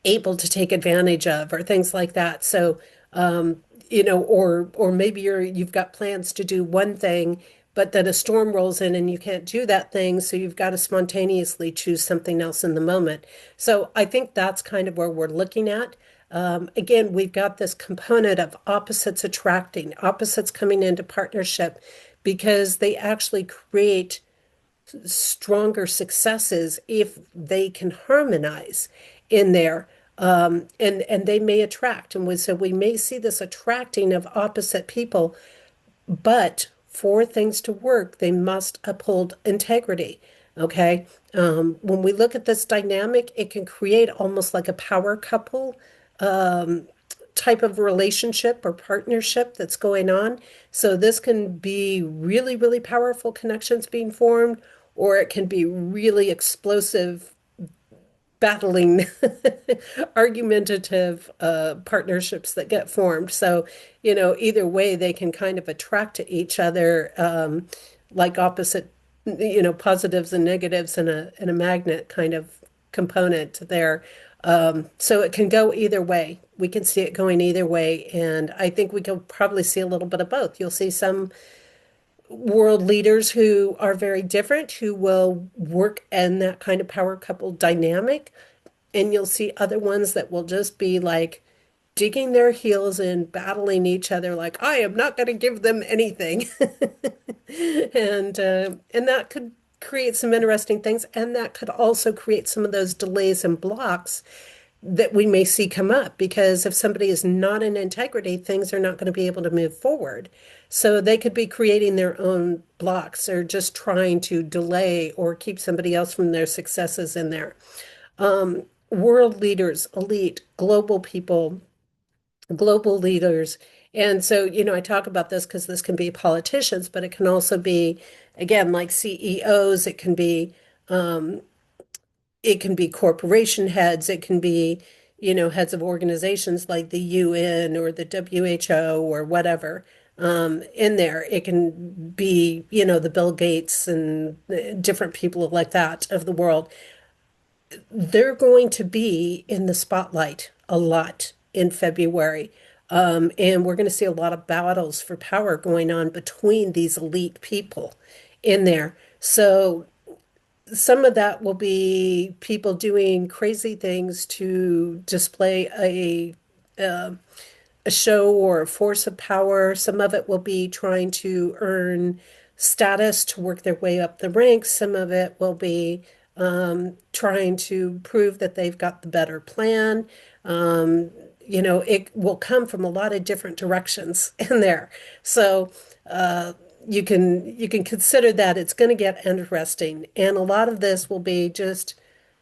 S1: able to take advantage of or things like that. So, or maybe you've got plans to do one thing, but then a storm rolls in and you can't do that thing, so you've got to spontaneously choose something else in the moment. So I think that's kind of where we're looking at. Again, we've got this component of opposites attracting, opposites coming into partnership because they actually create stronger successes if they can harmonize in there. And they may attract. So we may see this attracting of opposite people, but for things to work, they must uphold integrity. Okay. When we look at this dynamic, it can create almost like a power couple type of relationship or partnership that's going on. So this can be really, really powerful connections being formed, or it can be really explosive, battling, argumentative partnerships that get formed. So, either way, they can kind of attract to each other like opposite, positives and negatives in a magnet kind of component there. So it can go either way. We can see it going either way. And I think we can probably see a little bit of both. You'll see some world leaders who are very different, who will work in that kind of power couple dynamic. And you'll see other ones that will just be like digging their heels in, battling each other, like, I am not going to give them anything. And that could create some interesting things. And that could also create some of those delays and blocks that we may see come up because if somebody is not in integrity, things are not going to be able to move forward. So they could be creating their own blocks or just trying to delay or keep somebody else from their successes in there. World leaders, elite, global people, global leaders. And so, I talk about this because this can be politicians, but it can also be, again, like CEOs, it can be corporation heads, it can be, heads of organizations like the UN or the WHO or whatever. In there, it can be, the Bill Gates and different people like that of the world. They're going to be in the spotlight a lot in February. And we're going to see a lot of battles for power going on between these elite people in there. So some of that will be people doing crazy things to display a show or a force of power. Some of it will be trying to earn status to work their way up the ranks. Some of it will be trying to prove that they've got the better plan. It will come from a lot of different directions in there. So you can consider that it's going to get interesting. And a lot of this will be just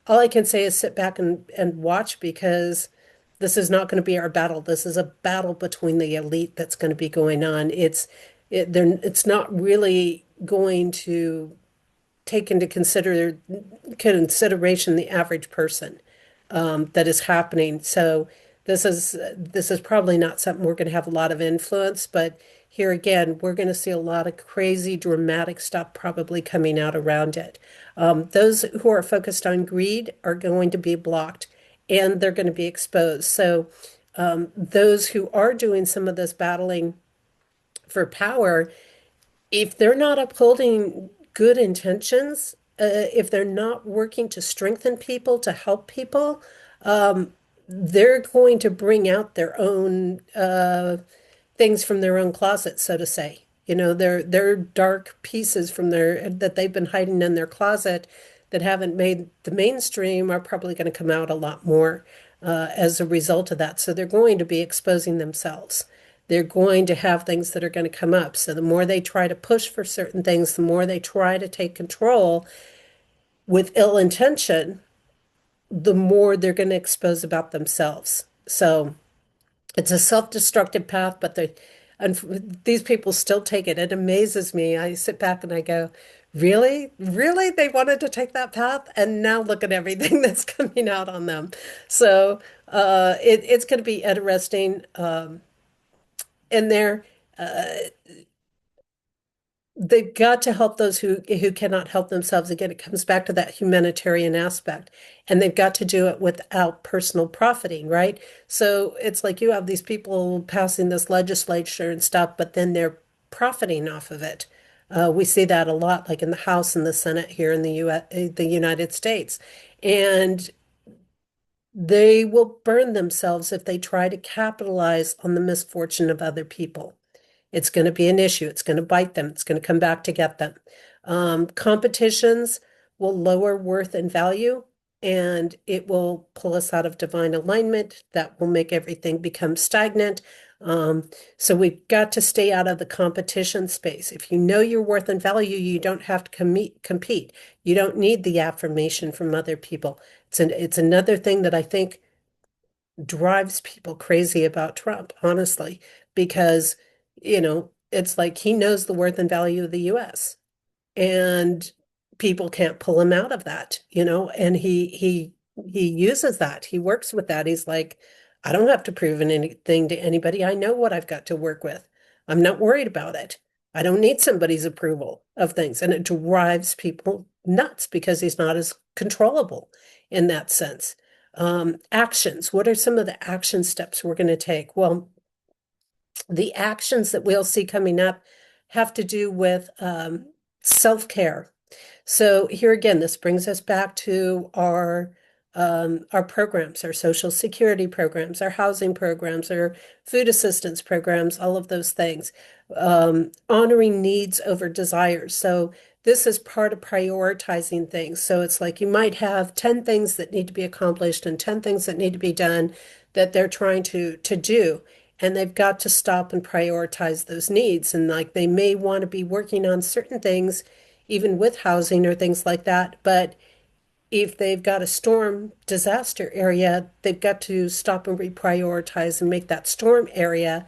S1: all I can say is sit back and watch because this is not going to be our battle. This is a battle between the elite that's going to be going on. It's not really going to take into consideration the average person that is happening. So this is probably not something we're going to have a lot of influence, but here again, we're going to see a lot of crazy, dramatic stuff probably coming out around it. Those who are focused on greed are going to be blocked and they're going to be exposed. So those who are doing some of this battling for power, if they're not upholding good intentions, if they're not working to strengthen people, to help people, they're going to bring out their own things from their own closet, so to say, their dark pieces from their that they've been hiding in their closet that haven't made the mainstream are probably going to come out a lot more as a result of that. So they're going to be exposing themselves. They're going to have things that are going to come up. So the more they try to push for certain things, the more they try to take control with ill intention, the more they're going to expose about themselves. So it's a self-destructive path, but and these people still take it. It amazes me. I sit back and I go, really? Really? They wanted to take that path? And now look at everything that's coming out on them. So it's going to be interesting in there. They've got to help those who cannot help themselves. Again, it comes back to that humanitarian aspect, and they've got to do it without personal profiting, right? So it's like you have these people passing this legislature and stuff, but then they're profiting off of it. We see that a lot, like in the House and the Senate here in the US, the United States, and they will burn themselves if they try to capitalize on the misfortune of other people. It's going to be an issue. It's going to bite them. It's going to come back to get them. Competitions will lower worth and value, and it will pull us out of divine alignment. That will make everything become stagnant. So we've got to stay out of the competition space. If you know your worth and value, you don't have to compete. You don't need the affirmation from other people. It's another thing that I think drives people crazy about Trump, honestly, because, it's like he knows the worth and value of the US and people can't pull him out of that, and he uses that. He works with that. He's like, I don't have to prove anything to anybody. I know what I've got to work with. I'm not worried about it. I don't need somebody's approval of things. And it drives people nuts because he's not as controllable in that sense. Actions. What are some of the action steps we're going to take? Well, the actions that we'll see coming up have to do with self-care. So here again, this brings us back to our programs, our social security programs, our housing programs, our food assistance programs, all of those things. Honoring needs over desires. So this is part of prioritizing things. So it's like you might have 10 things that need to be accomplished and 10 things that need to be done that they're trying to do. And they've got to stop and prioritize those needs. And like they may want to be working on certain things, even with housing or things like that. But if they've got a storm disaster area, they've got to stop and reprioritize and make that storm area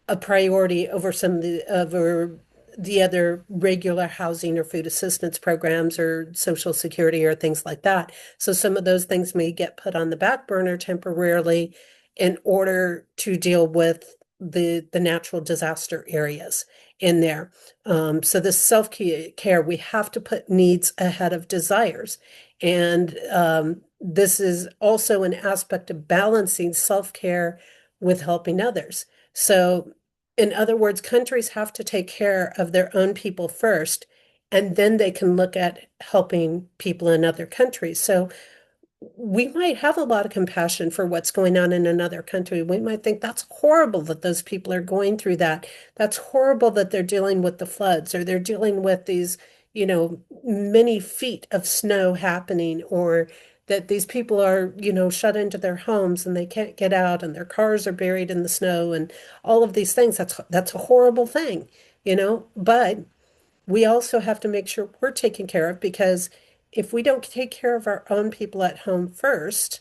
S1: a priority over some of the other regular housing or food assistance programs or social security or things like that. So some of those things may get put on the back burner temporarily in order to deal with the natural disaster areas in there. So this self-care, we have to put needs ahead of desires. And this is also an aspect of balancing self-care with helping others. So in other words, countries have to take care of their own people first, and then they can look at helping people in other countries. So we might have a lot of compassion for what's going on in another country. We might think that's horrible that those people are going through that. That's horrible that they're dealing with the floods or they're dealing with these, many feet of snow happening, or that these people are, shut into their homes and they can't get out and their cars are buried in the snow and all of these things. That's a horrible thing, but we also have to make sure we're taken care of, because if we don't take care of our own people at home first,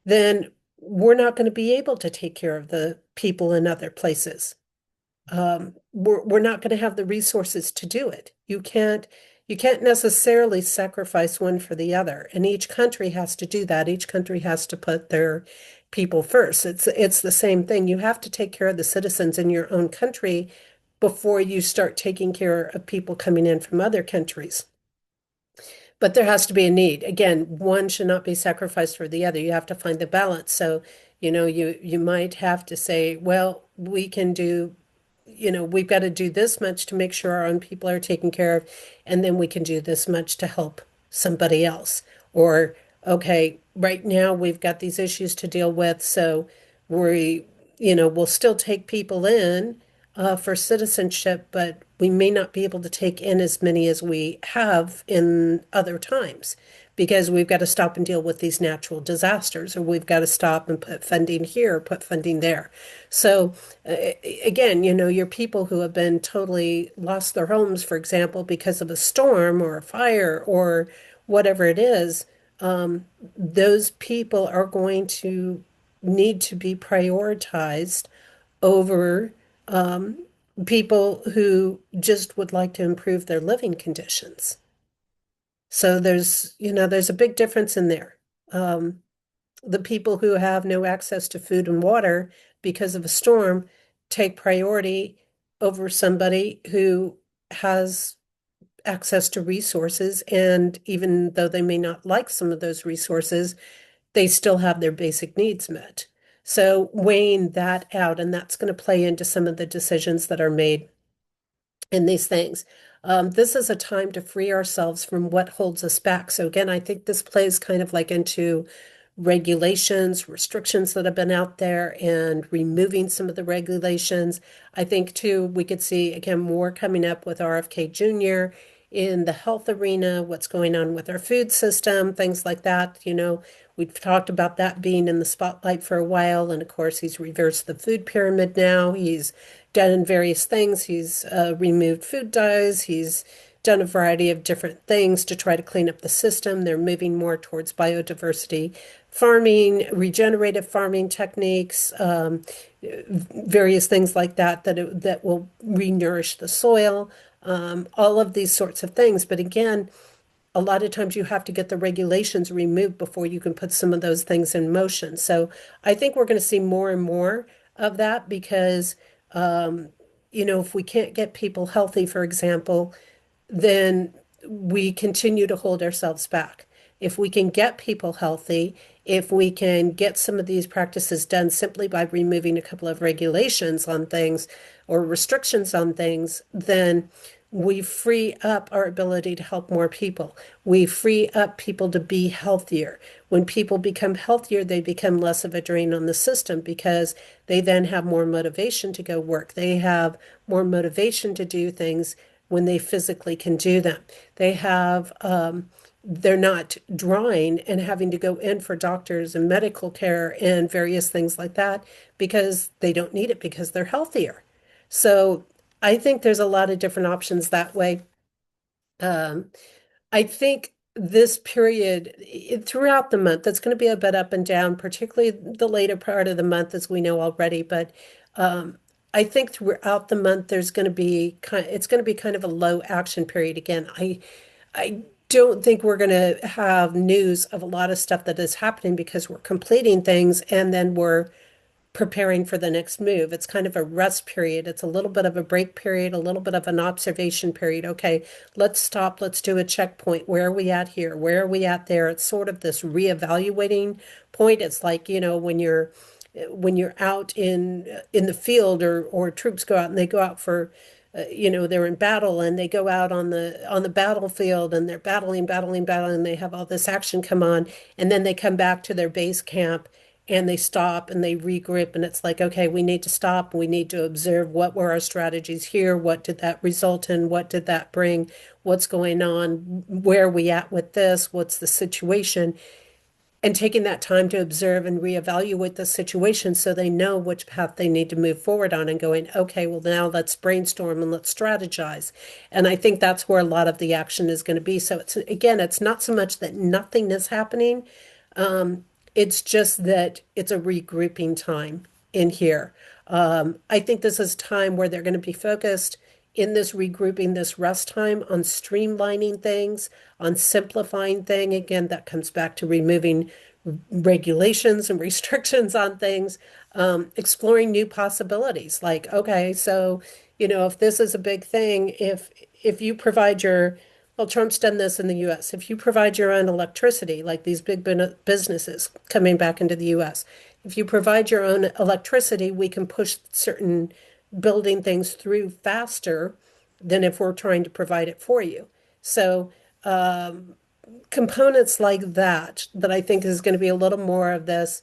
S1: then we're not going to be able to take care of the people in other places. We're not going to have the resources to do it. You can't necessarily sacrifice one for the other, and each country has to do that. Each country has to put their people first. It's the same thing. You have to take care of the citizens in your own country before you start taking care of people coming in from other countries. But there has to be a need. Again, one should not be sacrificed for the other. You have to find the balance. So, you might have to say, well, we can do, we've got to do this much to make sure our own people are taken care of, and then we can do this much to help somebody else. Or, okay, right now we've got these issues to deal with, so we'll still take people in, for citizenship, but we may not be able to take in as many as we have in other times because we've got to stop and deal with these natural disasters, or we've got to stop and put funding here, put funding there. So, uh, again, your people who have been totally lost their homes, for example, because of a storm or a fire or whatever it is, those people are going to need to be prioritized over people who just would like to improve their living conditions. So there's a big difference in there. Um, the people who have no access to food and water because of a storm take priority over somebody who has access to resources. And even though they may not like some of those resources, they still have their basic needs met. So weighing that out, and that's going to play into some of the decisions that are made in these things. This is a time to free ourselves from what holds us back. So again, I think this plays kind of like into regulations, restrictions that have been out there and removing some of the regulations. I think too, we could see again more coming up with RFK Jr. in the health arena, what's going on with our food system, things like that. We've talked about that being in the spotlight for a while. And of course, he's reversed the food pyramid now. He's done various things. He's removed food dyes. He's done a variety of different things to try to clean up the system. They're moving more towards biodiversity farming, regenerative farming techniques, various things like that will re-nourish the soil, all of these sorts of things. But again, a lot of times you have to get the regulations removed before you can put some of those things in motion. So I think we're going to see more and more of that because, if we can't get people healthy, for example, then we continue to hold ourselves back. If we can get people healthy, if we can get some of these practices done simply by removing a couple of regulations on things or restrictions on things, then we free up our ability to help more people. We free up people to be healthier. When people become healthier, they become less of a drain on the system because they then have more motivation to go work. They have more motivation to do things when they physically can do them. They're not drawing and having to go in for doctors and medical care and various things like that because they don't need it because they're healthier. So I think there's a lot of different options that way. Um, I think this period throughout the month, it's going to be a bit up and down, particularly the later part of the month, as we know already. But I think throughout the month, it's going to be kind of a low action period again. I don't think we're going to have news of a lot of stuff that is happening because we're completing things and then we're preparing for the next move. It's kind of a rest period. It's a little bit of a break period, a little bit of an observation period. Okay, let's stop. Let's do a checkpoint. Where are we at here? Where are we at there? It's sort of this reevaluating point. It's like, when you're out in the field or troops go out and they go out for they're in battle and they go out on the battlefield and they're battling, and they have all this action come on, and then they come back to their base camp and they stop and they regroup, and it's like, okay, we need to stop. We need to observe what were our strategies here. What did that result in? What did that bring? What's going on? Where are we at with this? What's the situation? And taking that time to observe and reevaluate the situation so they know which path they need to move forward on and going, okay, well, now let's brainstorm and let's strategize. And I think that's where a lot of the action is going to be. So it's not so much that nothing is happening. It's just that it's a regrouping time in here. I think this is time where they're going to be focused in this regrouping, this rest time on streamlining things, on simplifying things. Again, that comes back to removing regulations and restrictions on things, exploring new possibilities. Like, okay, so, if this is a big thing, if you provide well, Trump's done this in the US. If you provide your own electricity, like these big businesses coming back into the US, if you provide your own electricity, we can push certain building things through faster than if we're trying to provide it for you. So components like that I think is going to be a little more of this.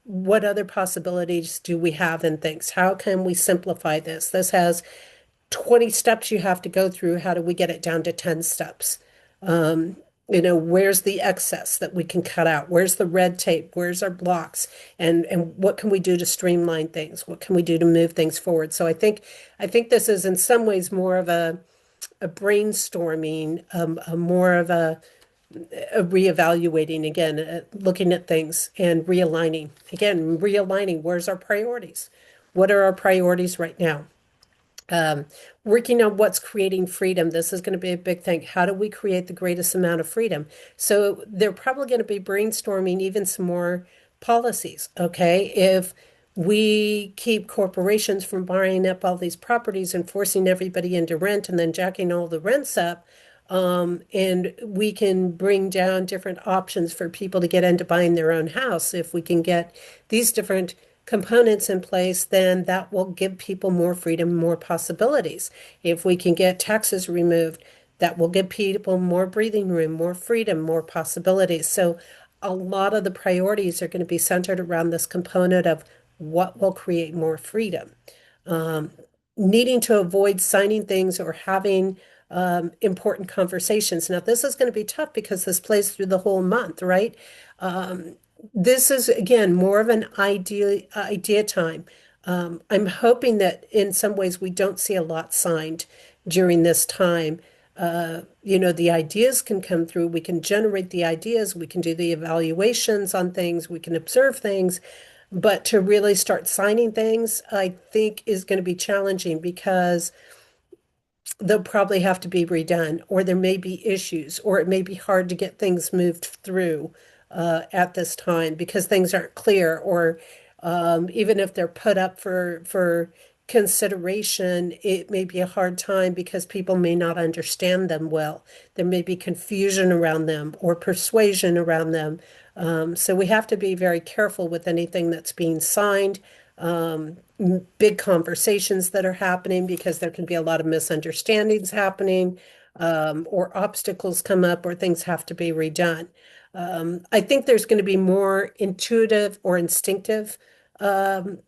S1: What other possibilities do we have in things? How can we simplify this? This has 20 steps you have to go through. How do we get it down to 10 steps? Where's the excess that we can cut out? Where's the red tape? Where's our blocks? And what can we do to streamline things? What can we do to move things forward? So I think this is in some ways more of a brainstorming, a more of a reevaluating again, looking at things and realigning. Again, realigning. Where's our priorities? What are our priorities right now? Um, Working on what's creating freedom. This is going to be a big thing. How do we create the greatest amount of freedom? So they're probably going to be brainstorming even some more policies. Okay. If we keep corporations from buying up all these properties and forcing everybody into rent and then jacking all the rents up, and we can bring down different options for people to get into buying their own house. If we can get these different components in place, then that will give people more freedom, more possibilities. If we can get taxes removed, that will give people more breathing room, more freedom, more possibilities. So a lot of the priorities are going to be centered around this component of what will create more freedom. Um, Needing to avoid signing things or having important conversations. Now, this is going to be tough because this plays through the whole month, right? Um, this is again more of an idea time. I'm hoping that in some ways we don't see a lot signed during this time. The ideas can come through. We can generate the ideas. We can do the evaluations on things. We can observe things. But to really start signing things, I think is going to be challenging because they'll probably have to be redone, or there may be issues, or it may be hard to get things moved through at this time because things aren't clear, or even if they're put up for consideration, it may be a hard time because people may not understand them well. There may be confusion around them or persuasion around them. So we have to be very careful with anything that's being signed. Big conversations that are happening because there can be a lot of misunderstandings happening, or obstacles come up, or things have to be redone. I think there's going to be more intuitive or instinctive um,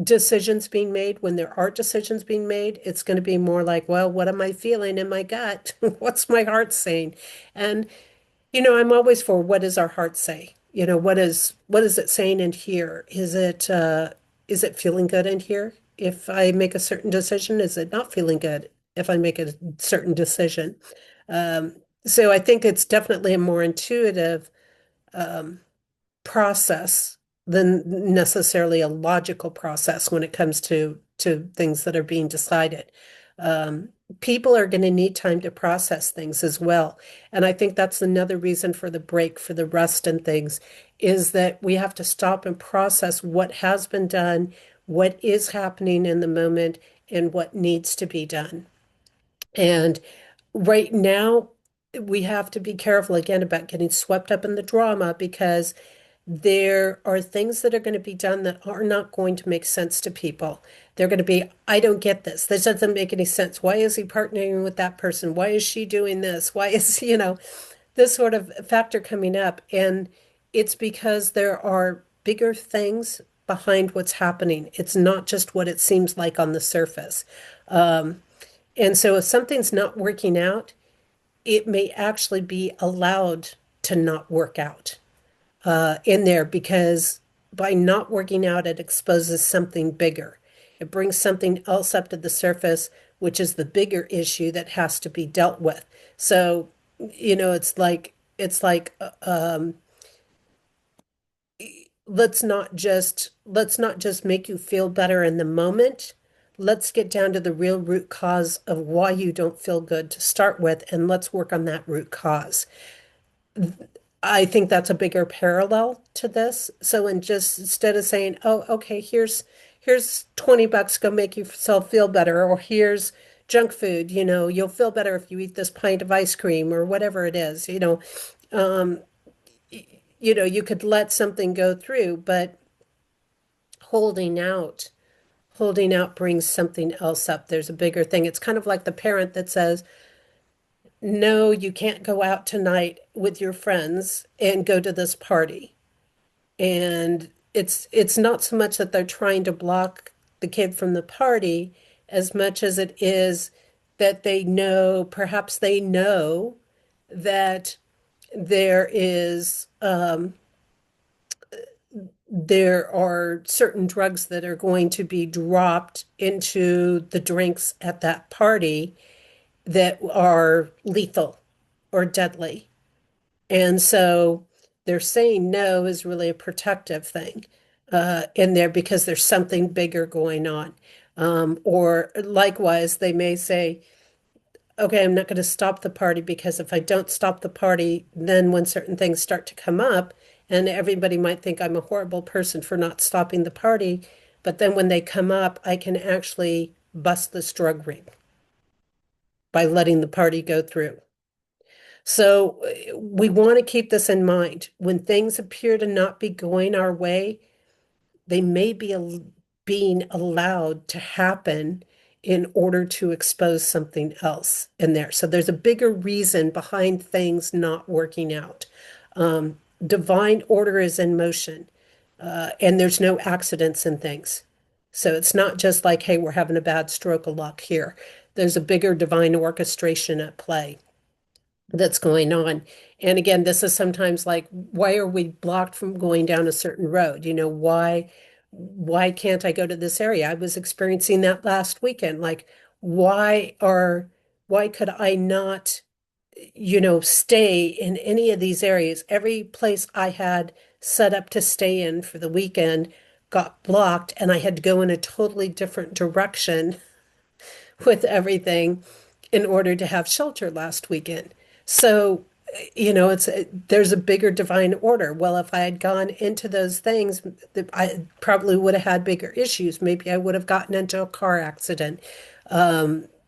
S1: decisions being made when there are decisions being made. It's going to be more like, well, what am I feeling in my gut? What's my heart saying? And I'm always for what does our heart say? What is it saying in here? Is it feeling good in here? If I make a certain decision, is it not feeling good if I make a certain decision? Um, so I think it's definitely a more intuitive um, process than necessarily a logical process when it comes to things that are being decided. Um, People are going to need time to process things as well. And I think that's another reason for the break, for the rest and things, is that we have to stop and process what has been done, what is happening in the moment, and what needs to be done. And right now, we have to be careful again about getting swept up in the drama because there are things that are going to be done that are not going to make sense to people. They're going to be, I don't get this. This doesn't make any sense. Why is he partnering with that person? Why is she doing this? Why is, this sort of factor coming up? And it's because there are bigger things behind what's happening. It's not just what it seems like on the surface. And so if something's not working out, it may actually be allowed to not work out in there because by not working out, it exposes something bigger. It brings something else up to the surface, which is the bigger issue that has to be dealt with. So, it's like let's not just make you feel better in the moment. Let's get down to the real root cause of why you don't feel good to start with, and let's work on that root cause. I think that's a bigger parallel to this. So instead of saying, "Oh, okay, here's $20, go make yourself feel better," or here's junk food, you'll feel better if you eat this pint of ice cream or whatever it is, um, you could let something go through, but holding out, holding out brings something else up. There's a bigger thing. It's kind of like the parent that says, "No, you can't go out tonight with your friends and go to this party." And it's not so much that they're trying to block the kid from the party as much as it is that they know, perhaps they know that there is there are certain drugs that are going to be dropped into the drinks at that party that are lethal or deadly. And so they're saying no is really a protective thing in there because there's something bigger going on. Or likewise, they may say, okay, I'm not going to stop the party because if I don't stop the party, then when certain things start to come up, and everybody might think I'm a horrible person for not stopping the party, but then when they come up, I can actually bust this drug ring by letting the party go through. So we want to keep this in mind. When things appear to not be going our way, they may be being allowed to happen in order to expose something else in there. So there's a bigger reason behind things not working out. Divine order is in motion, and there's no accidents in things. So it's not just like, hey, we're having a bad stroke of luck here. There's a bigger divine orchestration at play that's going on. And again, this is sometimes like, why are we blocked from going down a certain road? Why can't I go to this area? I was experiencing that last weekend. Like, why are why could I not, stay in any of these areas? Every place I had set up to stay in for the weekend got blocked, and I had to go in a totally different direction with everything in order to have shelter last weekend. So, there's a bigger divine order. Well, if I had gone into those things, I probably would have had bigger issues. Maybe I would have gotten into a car accident.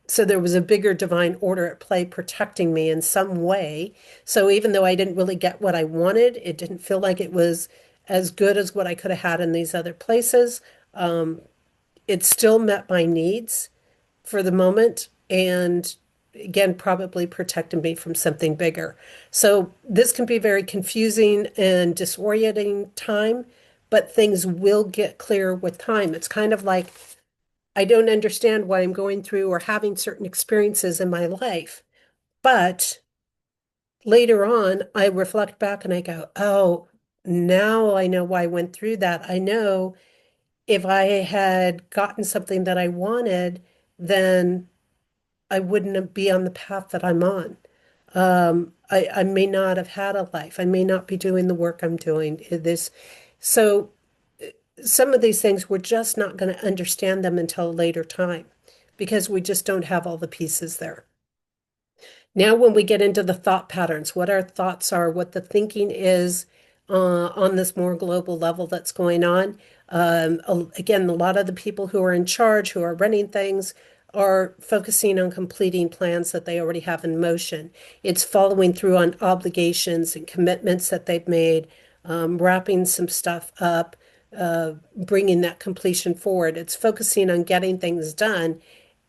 S1: So there was a bigger divine order at play protecting me in some way. So even though I didn't really get what I wanted, it didn't feel like it was as good as what I could have had in these other places. It still met my needs for the moment, and again, probably protecting me from something bigger. So this can be very confusing and disorienting time, but things will get clear with time. It's kind of like I don't understand why I'm going through or having certain experiences in my life, but later on, I reflect back and I go, oh, now I know why I went through that. I know if I had gotten something that I wanted, then I wouldn't be on the path that I'm on. I may not have had a life. I may not be doing the work I'm doing. So some of these things, we're just not going to understand them until a later time because we just don't have all the pieces there. Now, when we get into the thought patterns, what our thoughts are, what the thinking is on this more global level that's going on. Again, a lot of the people who are in charge, who are running things, are focusing on completing plans that they already have in motion. It's following through on obligations and commitments that they've made, wrapping some stuff up, bringing that completion forward. It's focusing on getting things done.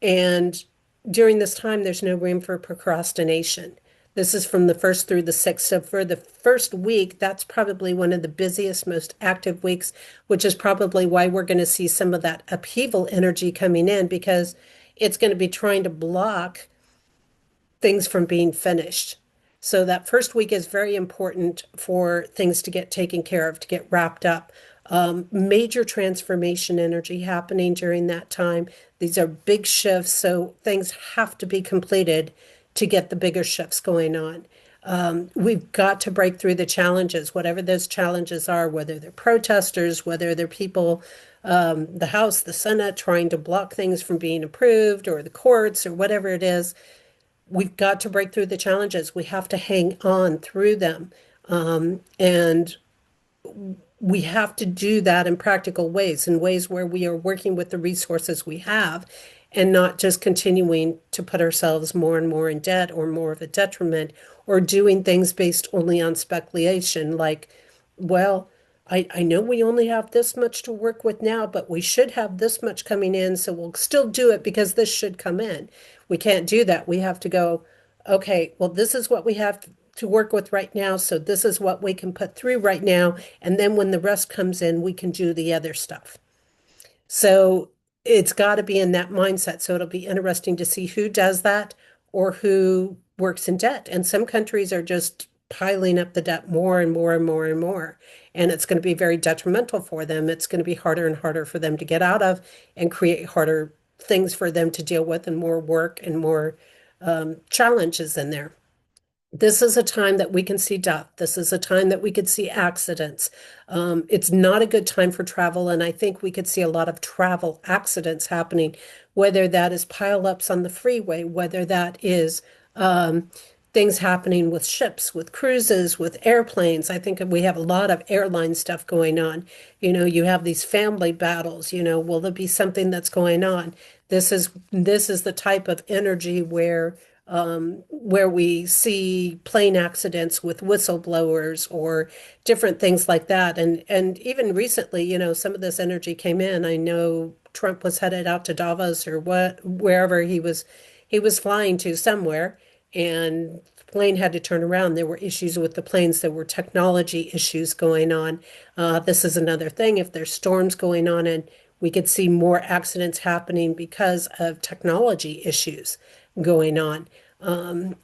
S1: And during this time, there's no room for procrastination. This is from the 1st through the 6th. So for the first week, that's probably one of the busiest, most active weeks, which is probably why we're going to see some of that upheaval energy coming in because it's going to be trying to block things from being finished. So that first week is very important for things to get taken care of, to get wrapped up. Major transformation energy happening during that time. These are big shifts, so things have to be completed to get the bigger shifts going on. We've got to break through the challenges, whatever those challenges are, whether they're protesters, whether they're people, the House, the Senate, trying to block things from being approved, or the courts, or whatever it is. We've got to break through the challenges. We have to hang on through them. And we have to do that in practical ways, in ways where we are working with the resources we have and not just continuing to put ourselves more and more in debt or more of a detriment or doing things based only on speculation like, well, I know we only have this much to work with now, but we should have this much coming in, so we'll still do it because this should come in. We can't do that. We have to go, okay, well, this is what we have to work with right now, so this is what we can put through right now. And then when the rest comes in, we can do the other stuff. So it's got to be in that mindset. So it'll be interesting to see who does that or who works in debt. And some countries are just piling up the debt more and more and more and more. And it's going to be very detrimental for them. It's going to be harder and harder for them to get out of and create harder things for them to deal with and more work and more challenges in there. This is a time that we can see death. This is a time that we could see accidents. It's not a good time for travel, and I think we could see a lot of travel accidents happening, whether that is pileups on the freeway, whether that is things happening with ships, with cruises, with airplanes. I think we have a lot of airline stuff going on. You have these family battles. Will there be something that's going on? This is the type of energy where we see plane accidents with whistleblowers or different things like that. And even recently, some of this energy came in. I know Trump was headed out to Davos or wherever he was flying to somewhere, and the plane had to turn around. There were issues with the planes. There were technology issues going on. This is another thing. If there's storms going on, and we could see more accidents happening because of technology issues going on.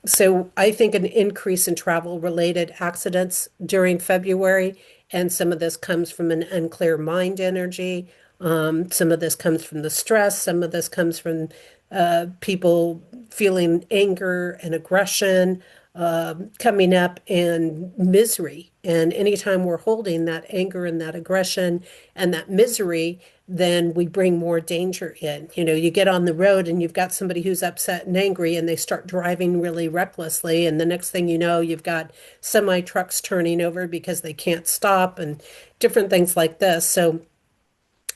S1: So I think an increase in travel related accidents during February, and some of this comes from an unclear mind energy. Some of this comes from the stress. Some of this comes from people feeling anger and aggression coming up, and misery. And anytime we're holding that anger and that aggression and that misery, then we bring more danger in. You get on the road and you've got somebody who's upset and angry, and they start driving really recklessly. And the next thing you know, you've got semi trucks turning over because they can't stop, and different things like this. So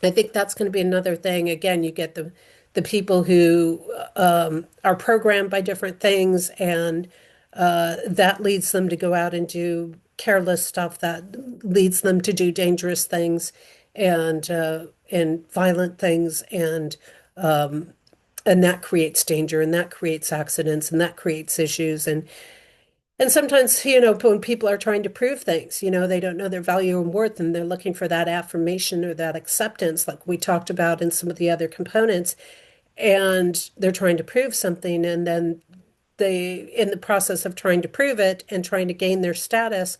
S1: I think that's going to be another thing. Again, you get the people who are programmed by different things, and that leads them to go out and do careless stuff. That leads them to do dangerous things and violent things, and that creates danger, and that creates accidents, and that creates issues. And sometimes, when people are trying to prove things, they don't know their value and worth, and they're looking for that affirmation or that acceptance, like we talked about in some of the other components. And they're trying to prove something, and then in the process of trying to prove it and trying to gain their status,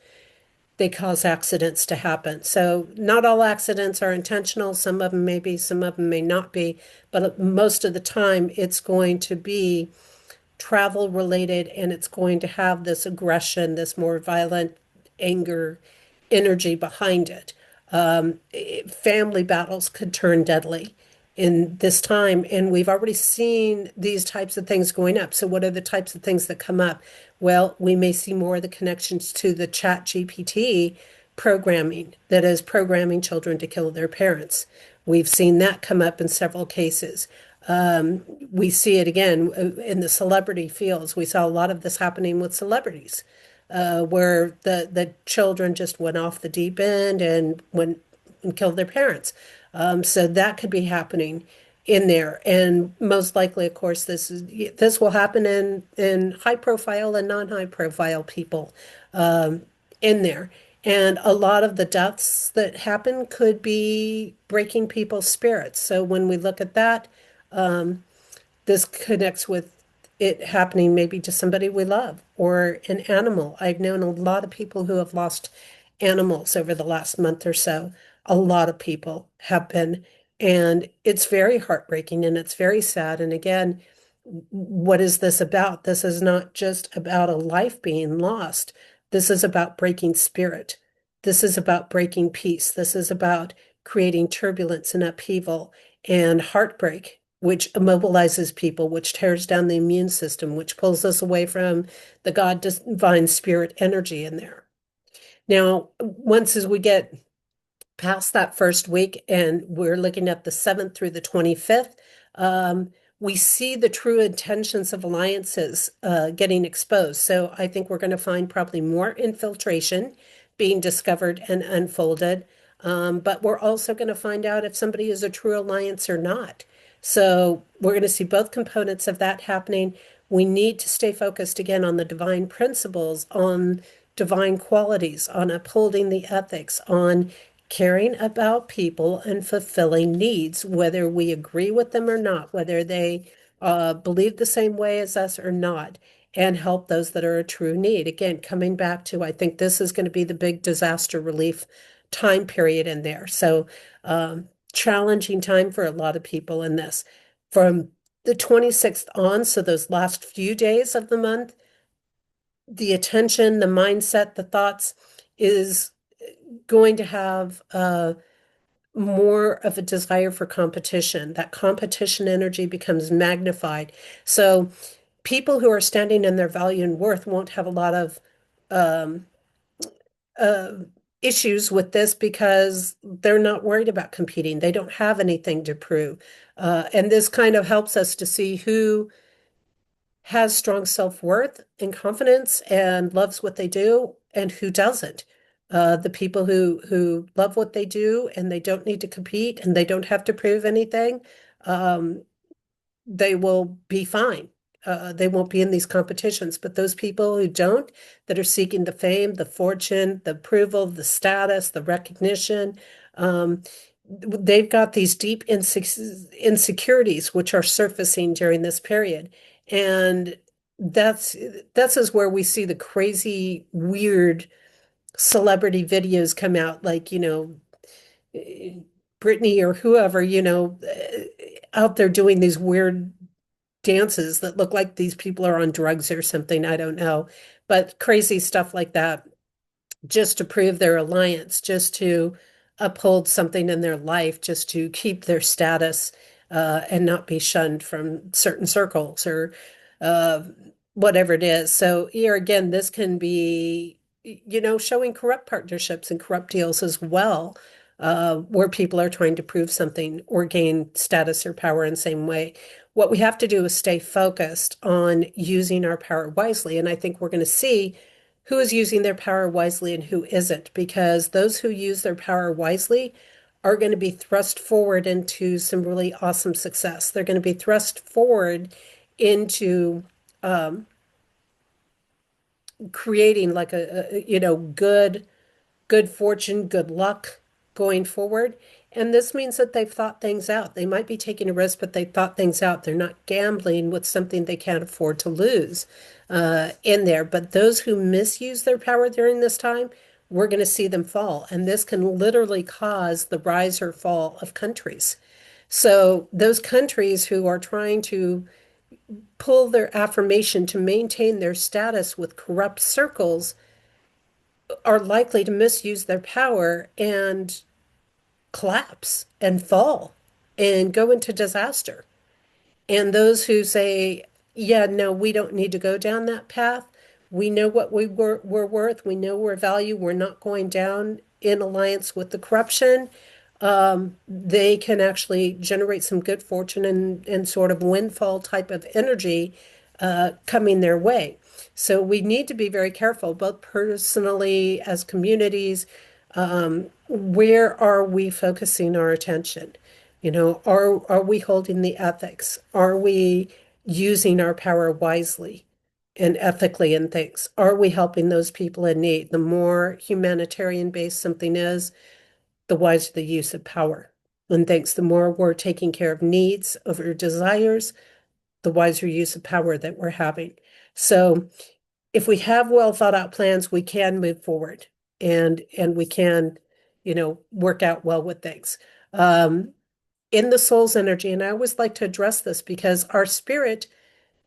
S1: they cause accidents to happen. So not all accidents are intentional. Some of them may be, some of them may not be, but most of the time it's going to be travel related, and it's going to have this aggression, this more violent anger energy behind it. Family battles could turn deadly in this time, and we've already seen these types of things going up. So what are the types of things that come up? Well, we may see more of the connections to the Chat GPT programming that is programming children to kill their parents. We've seen that come up in several cases. We see it again in the celebrity fields. We saw a lot of this happening with celebrities, where the children just went off the deep end and went and killed their parents. So that could be happening in there, and most likely, of course, this will happen in high profile and non-high profile people in there. And a lot of the deaths that happen could be breaking people's spirits. So when we look at that, this connects with it happening maybe to somebody we love or an animal. I've known a lot of people who have lost animals over the last month or so. A lot of people have been, and it's very heartbreaking and it's very sad. And again, what is this about? This is not just about a life being lost. This is about breaking spirit. This is about breaking peace. This is about creating turbulence and upheaval and heartbreak, which immobilizes people, which tears down the immune system, which pulls us away from the God divine spirit energy in there. Now, once as we get past that first week, and we're looking at the 7th through the 25th, we see the true intentions of alliances getting exposed. So I think we're going to find probably more infiltration being discovered and unfolded. But we're also going to find out if somebody is a true alliance or not. So we're going to see both components of that happening. We need to stay focused again on the divine principles, on divine qualities, on upholding the ethics, on caring about people and fulfilling needs, whether we agree with them or not, whether they believe the same way as us or not, and help those that are a true need. Again, coming back to, I think this is going to be the big disaster relief time period in there. So, challenging time for a lot of people in this. From the 26th on, so those last few days of the month, the attention, the mindset, the thoughts is going to have more of a desire for competition. That competition energy becomes magnified. So people who are standing in their value and worth won't have a lot of um, uh, issues with this because they're not worried about competing. They don't have anything to prove. And this kind of helps us to see who has strong self-worth and confidence and loves what they do and who doesn't. The people who love what they do and they don't need to compete and they don't have to prove anything, um, they will be fine. They won't be in these competitions. But those people who don't, that are seeking the fame, the fortune, the approval, the status, the recognition, um, they've got these deep insecurities which are surfacing during this period. And that's that's is where we see the crazy, weird celebrity videos come out, like, Britney or whoever, out there doing these weird dances that look like these people are on drugs or something. I don't know. But crazy stuff like that, just to prove their alliance, just to uphold something in their life, just to keep their status and not be shunned from certain circles or uh, whatever it is. So here again, this can be, showing corrupt partnerships and corrupt deals as well, where people are trying to prove something or gain status or power in the same way. What we have to do is stay focused on using our power wisely. And I think we're going to see who is using their power wisely and who isn't, because those who use their power wisely are going to be thrust forward into some really awesome success. They're going to be thrust forward into creating like good fortune, good luck going forward. And this means that they've thought things out. They might be taking a risk, but they've thought things out. They're not gambling with something they can't afford to lose in there. But those who misuse their power during this time, we're going to see them fall. And this can literally cause the rise or fall of countries. So those countries who are trying to pull their affirmation to maintain their status with corrupt circles are likely to misuse their power and collapse and fall and go into disaster. And those who say, yeah, no, we don't need to go down that path. We know what we're worth. We know we're value. We're not going down in alliance with the corruption. They can actually generate some good fortune and sort of windfall type of energy coming their way. So we need to be very careful, both personally as communities. Where are we focusing our attention? Are we holding the ethics? Are we using our power wisely and ethically in things? Are we helping those people in need? The more humanitarian based something is, the wiser the use of power and things. The more we're taking care of needs over desires, the wiser use of power that we're having. So if we have well thought out plans, we can move forward and we can, work out well with things. In the soul's energy, and I always like to address this because our spirit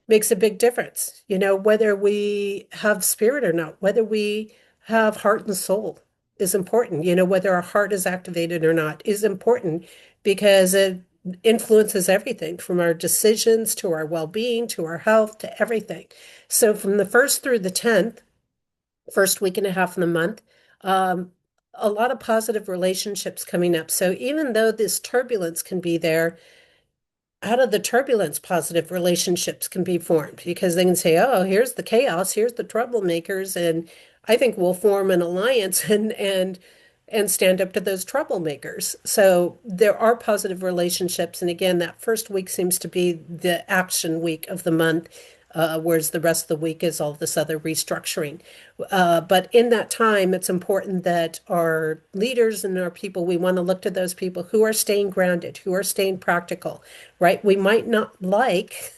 S1: makes a big difference, whether we have spirit or not, whether we have heart and soul is important, whether our heart is activated or not is important because it influences everything from our decisions to our well-being to our health to everything. So from the 1st through the 10th, first week and a half of the month, a lot of positive relationships coming up. So even though this turbulence can be there, out of the turbulence, positive relationships can be formed because they can say, oh, here's the chaos, here's the troublemakers, and I think we'll form an alliance and stand up to those troublemakers. So there are positive relationships. And again, that first week seems to be the action week of the month. whereas the rest of the week is all this other restructuring. But in that time, it's important that our leaders and our people, we want to look to those people who are staying grounded, who are staying practical, right? We might not like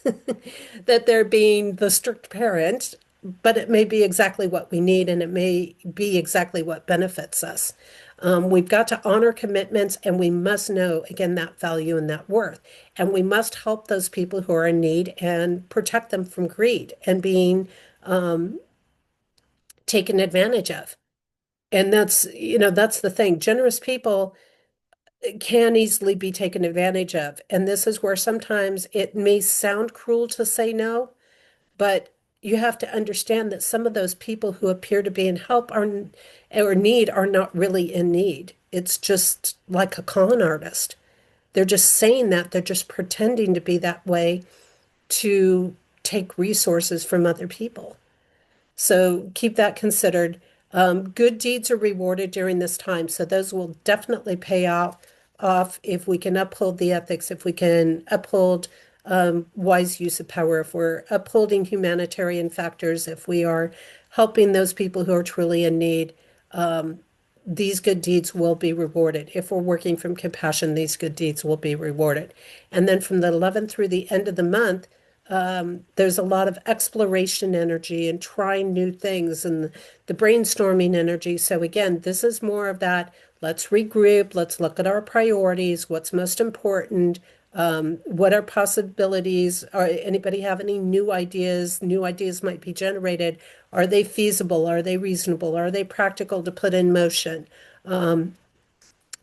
S1: that they're being the strict parent, but it may be exactly what we need and it may be exactly what benefits us. We've got to honor commitments and we must know, again, that value and that worth. And we must help those people who are in need and protect them from greed and being taken advantage of. And that's the thing. Generous people can easily be taken advantage of. And this is where sometimes it may sound cruel to say no, but you have to understand that some of those people who appear to be in help are or need are not really in need. It's just like a con artist. They're just saying that, they're just pretending to be that way to take resources from other people. So keep that considered. Good deeds are rewarded during this time, so those will definitely pay off if we can uphold the ethics, if we can uphold wise use of power, if we're upholding humanitarian factors, if we are helping those people who are truly in need. These good deeds will be rewarded. If we're working from compassion, these good deeds will be rewarded. And then from the 11th through the end of the month, there's a lot of exploration energy and trying new things and the brainstorming energy. So again, this is more of that. Let's regroup. Let's look at our priorities. What's most important? What are possibilities? Anybody have any new ideas? New ideas might be generated. Are they feasible? Are they reasonable? Are they practical to put in motion?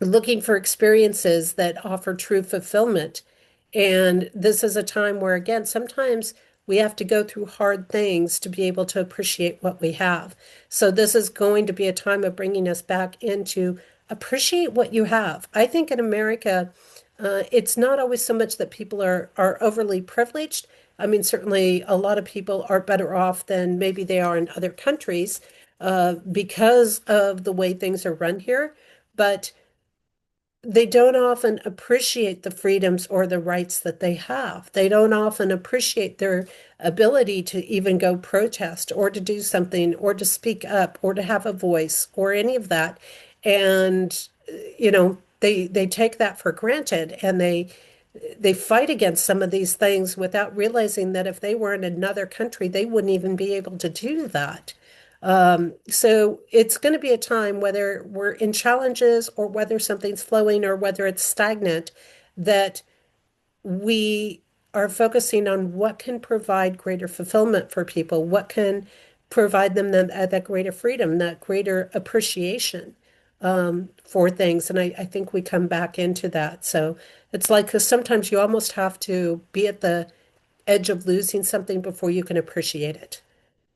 S1: Looking for experiences that offer true fulfillment. And this is a time where, again, sometimes we have to go through hard things to be able to appreciate what we have. So this is going to be a time of bringing us back into appreciate what you have. I think in America, it's not always so much that people are overly privileged. I mean, certainly a lot of people are better off than maybe they are in other countries because of the way things are run here. But they don't often appreciate the freedoms or the rights that they have. They don't often appreciate their ability to even go protest or to do something or to speak up or to have a voice or any of that. And, they take that for granted and they fight against some of these things without realizing that if they were in another country, they wouldn't even be able to do that. So it's going to be a time, whether we're in challenges or whether something's flowing or whether it's stagnant, that we are focusing on what can provide greater fulfillment for people, what can provide them that greater freedom, that greater appreciation for things. And I think we come back into that. So it's like, 'cause sometimes you almost have to be at the edge of losing something before you can appreciate it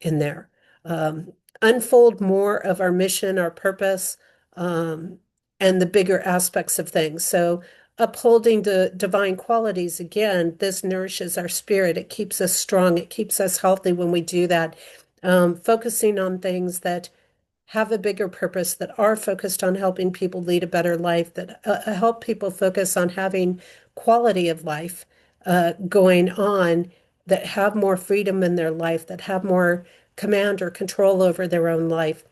S1: in there. Um, Unfold more of our mission, our purpose, um, and the bigger aspects of things. So, upholding the divine qualities, again, this nourishes our spirit. It keeps us strong. It keeps us healthy when we do that. Focusing on things that have a bigger purpose, that are focused on helping people lead a better life, that help people focus on having quality of life going on, that have more freedom in their life, that have more command or control over their own life,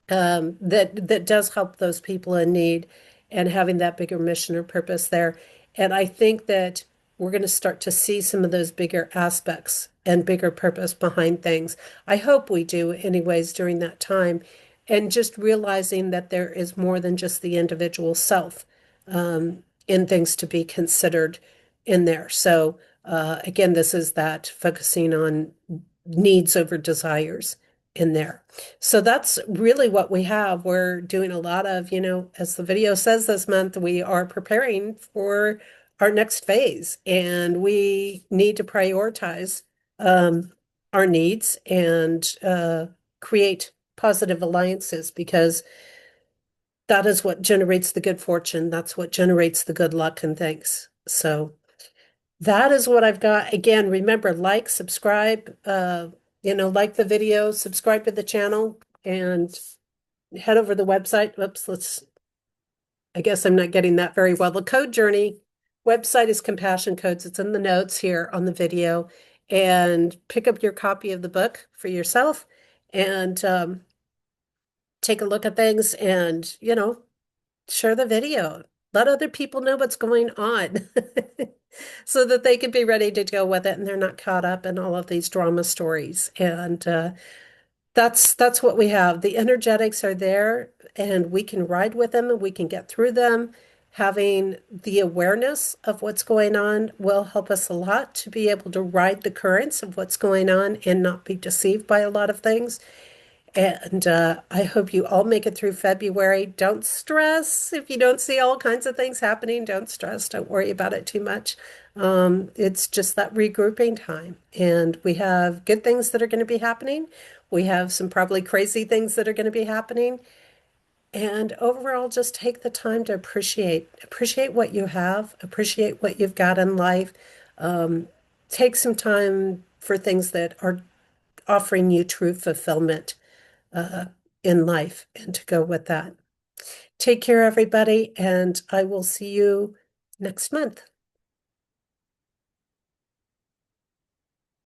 S1: that does help those people in need and having that bigger mission or purpose there. And I think that we're going to start to see some of those bigger aspects and bigger purpose behind things. I hope we do, anyways, during that time. And just realizing that there is more than just the individual self in things to be considered in there. So, again, this is that focusing on needs over desires in there. So that's really what we have. We're doing a lot of, as the video says this month, we are preparing for our next phase and we need to prioritize our needs and create positive alliances because that is what generates the good fortune. That's what generates the good luck and things. So that is what I've got. Again, remember, like, subscribe, like the video, subscribe to the channel, and head over to the website. Oops, I guess I'm not getting that very well. The Code Journey website is Compassion Codes. It's in the notes here on the video. and pick up your copy of the book for yourself and take a look at things and, share the video. Let other people know what's going on so that they can be ready to go with it and they're not caught up in all of these drama stories. And that's what we have. The energetics are there and we can ride with them and we can get through them. Having the awareness of what's going on will help us a lot to be able to ride the currents of what's going on and not be deceived by a lot of things. And I hope you all make it through February. Don't stress if you don't see all kinds of things happening. Don't stress. Don't worry about it too much. It's just that regrouping time. And we have good things that are going to be happening. We have some probably crazy things that are going to be happening. And overall, just take the time to appreciate what you have, appreciate what you've got in life. Take some time for things that are offering you true fulfillment uh, in life and to go with that. Take care, everybody, and I will see you next month.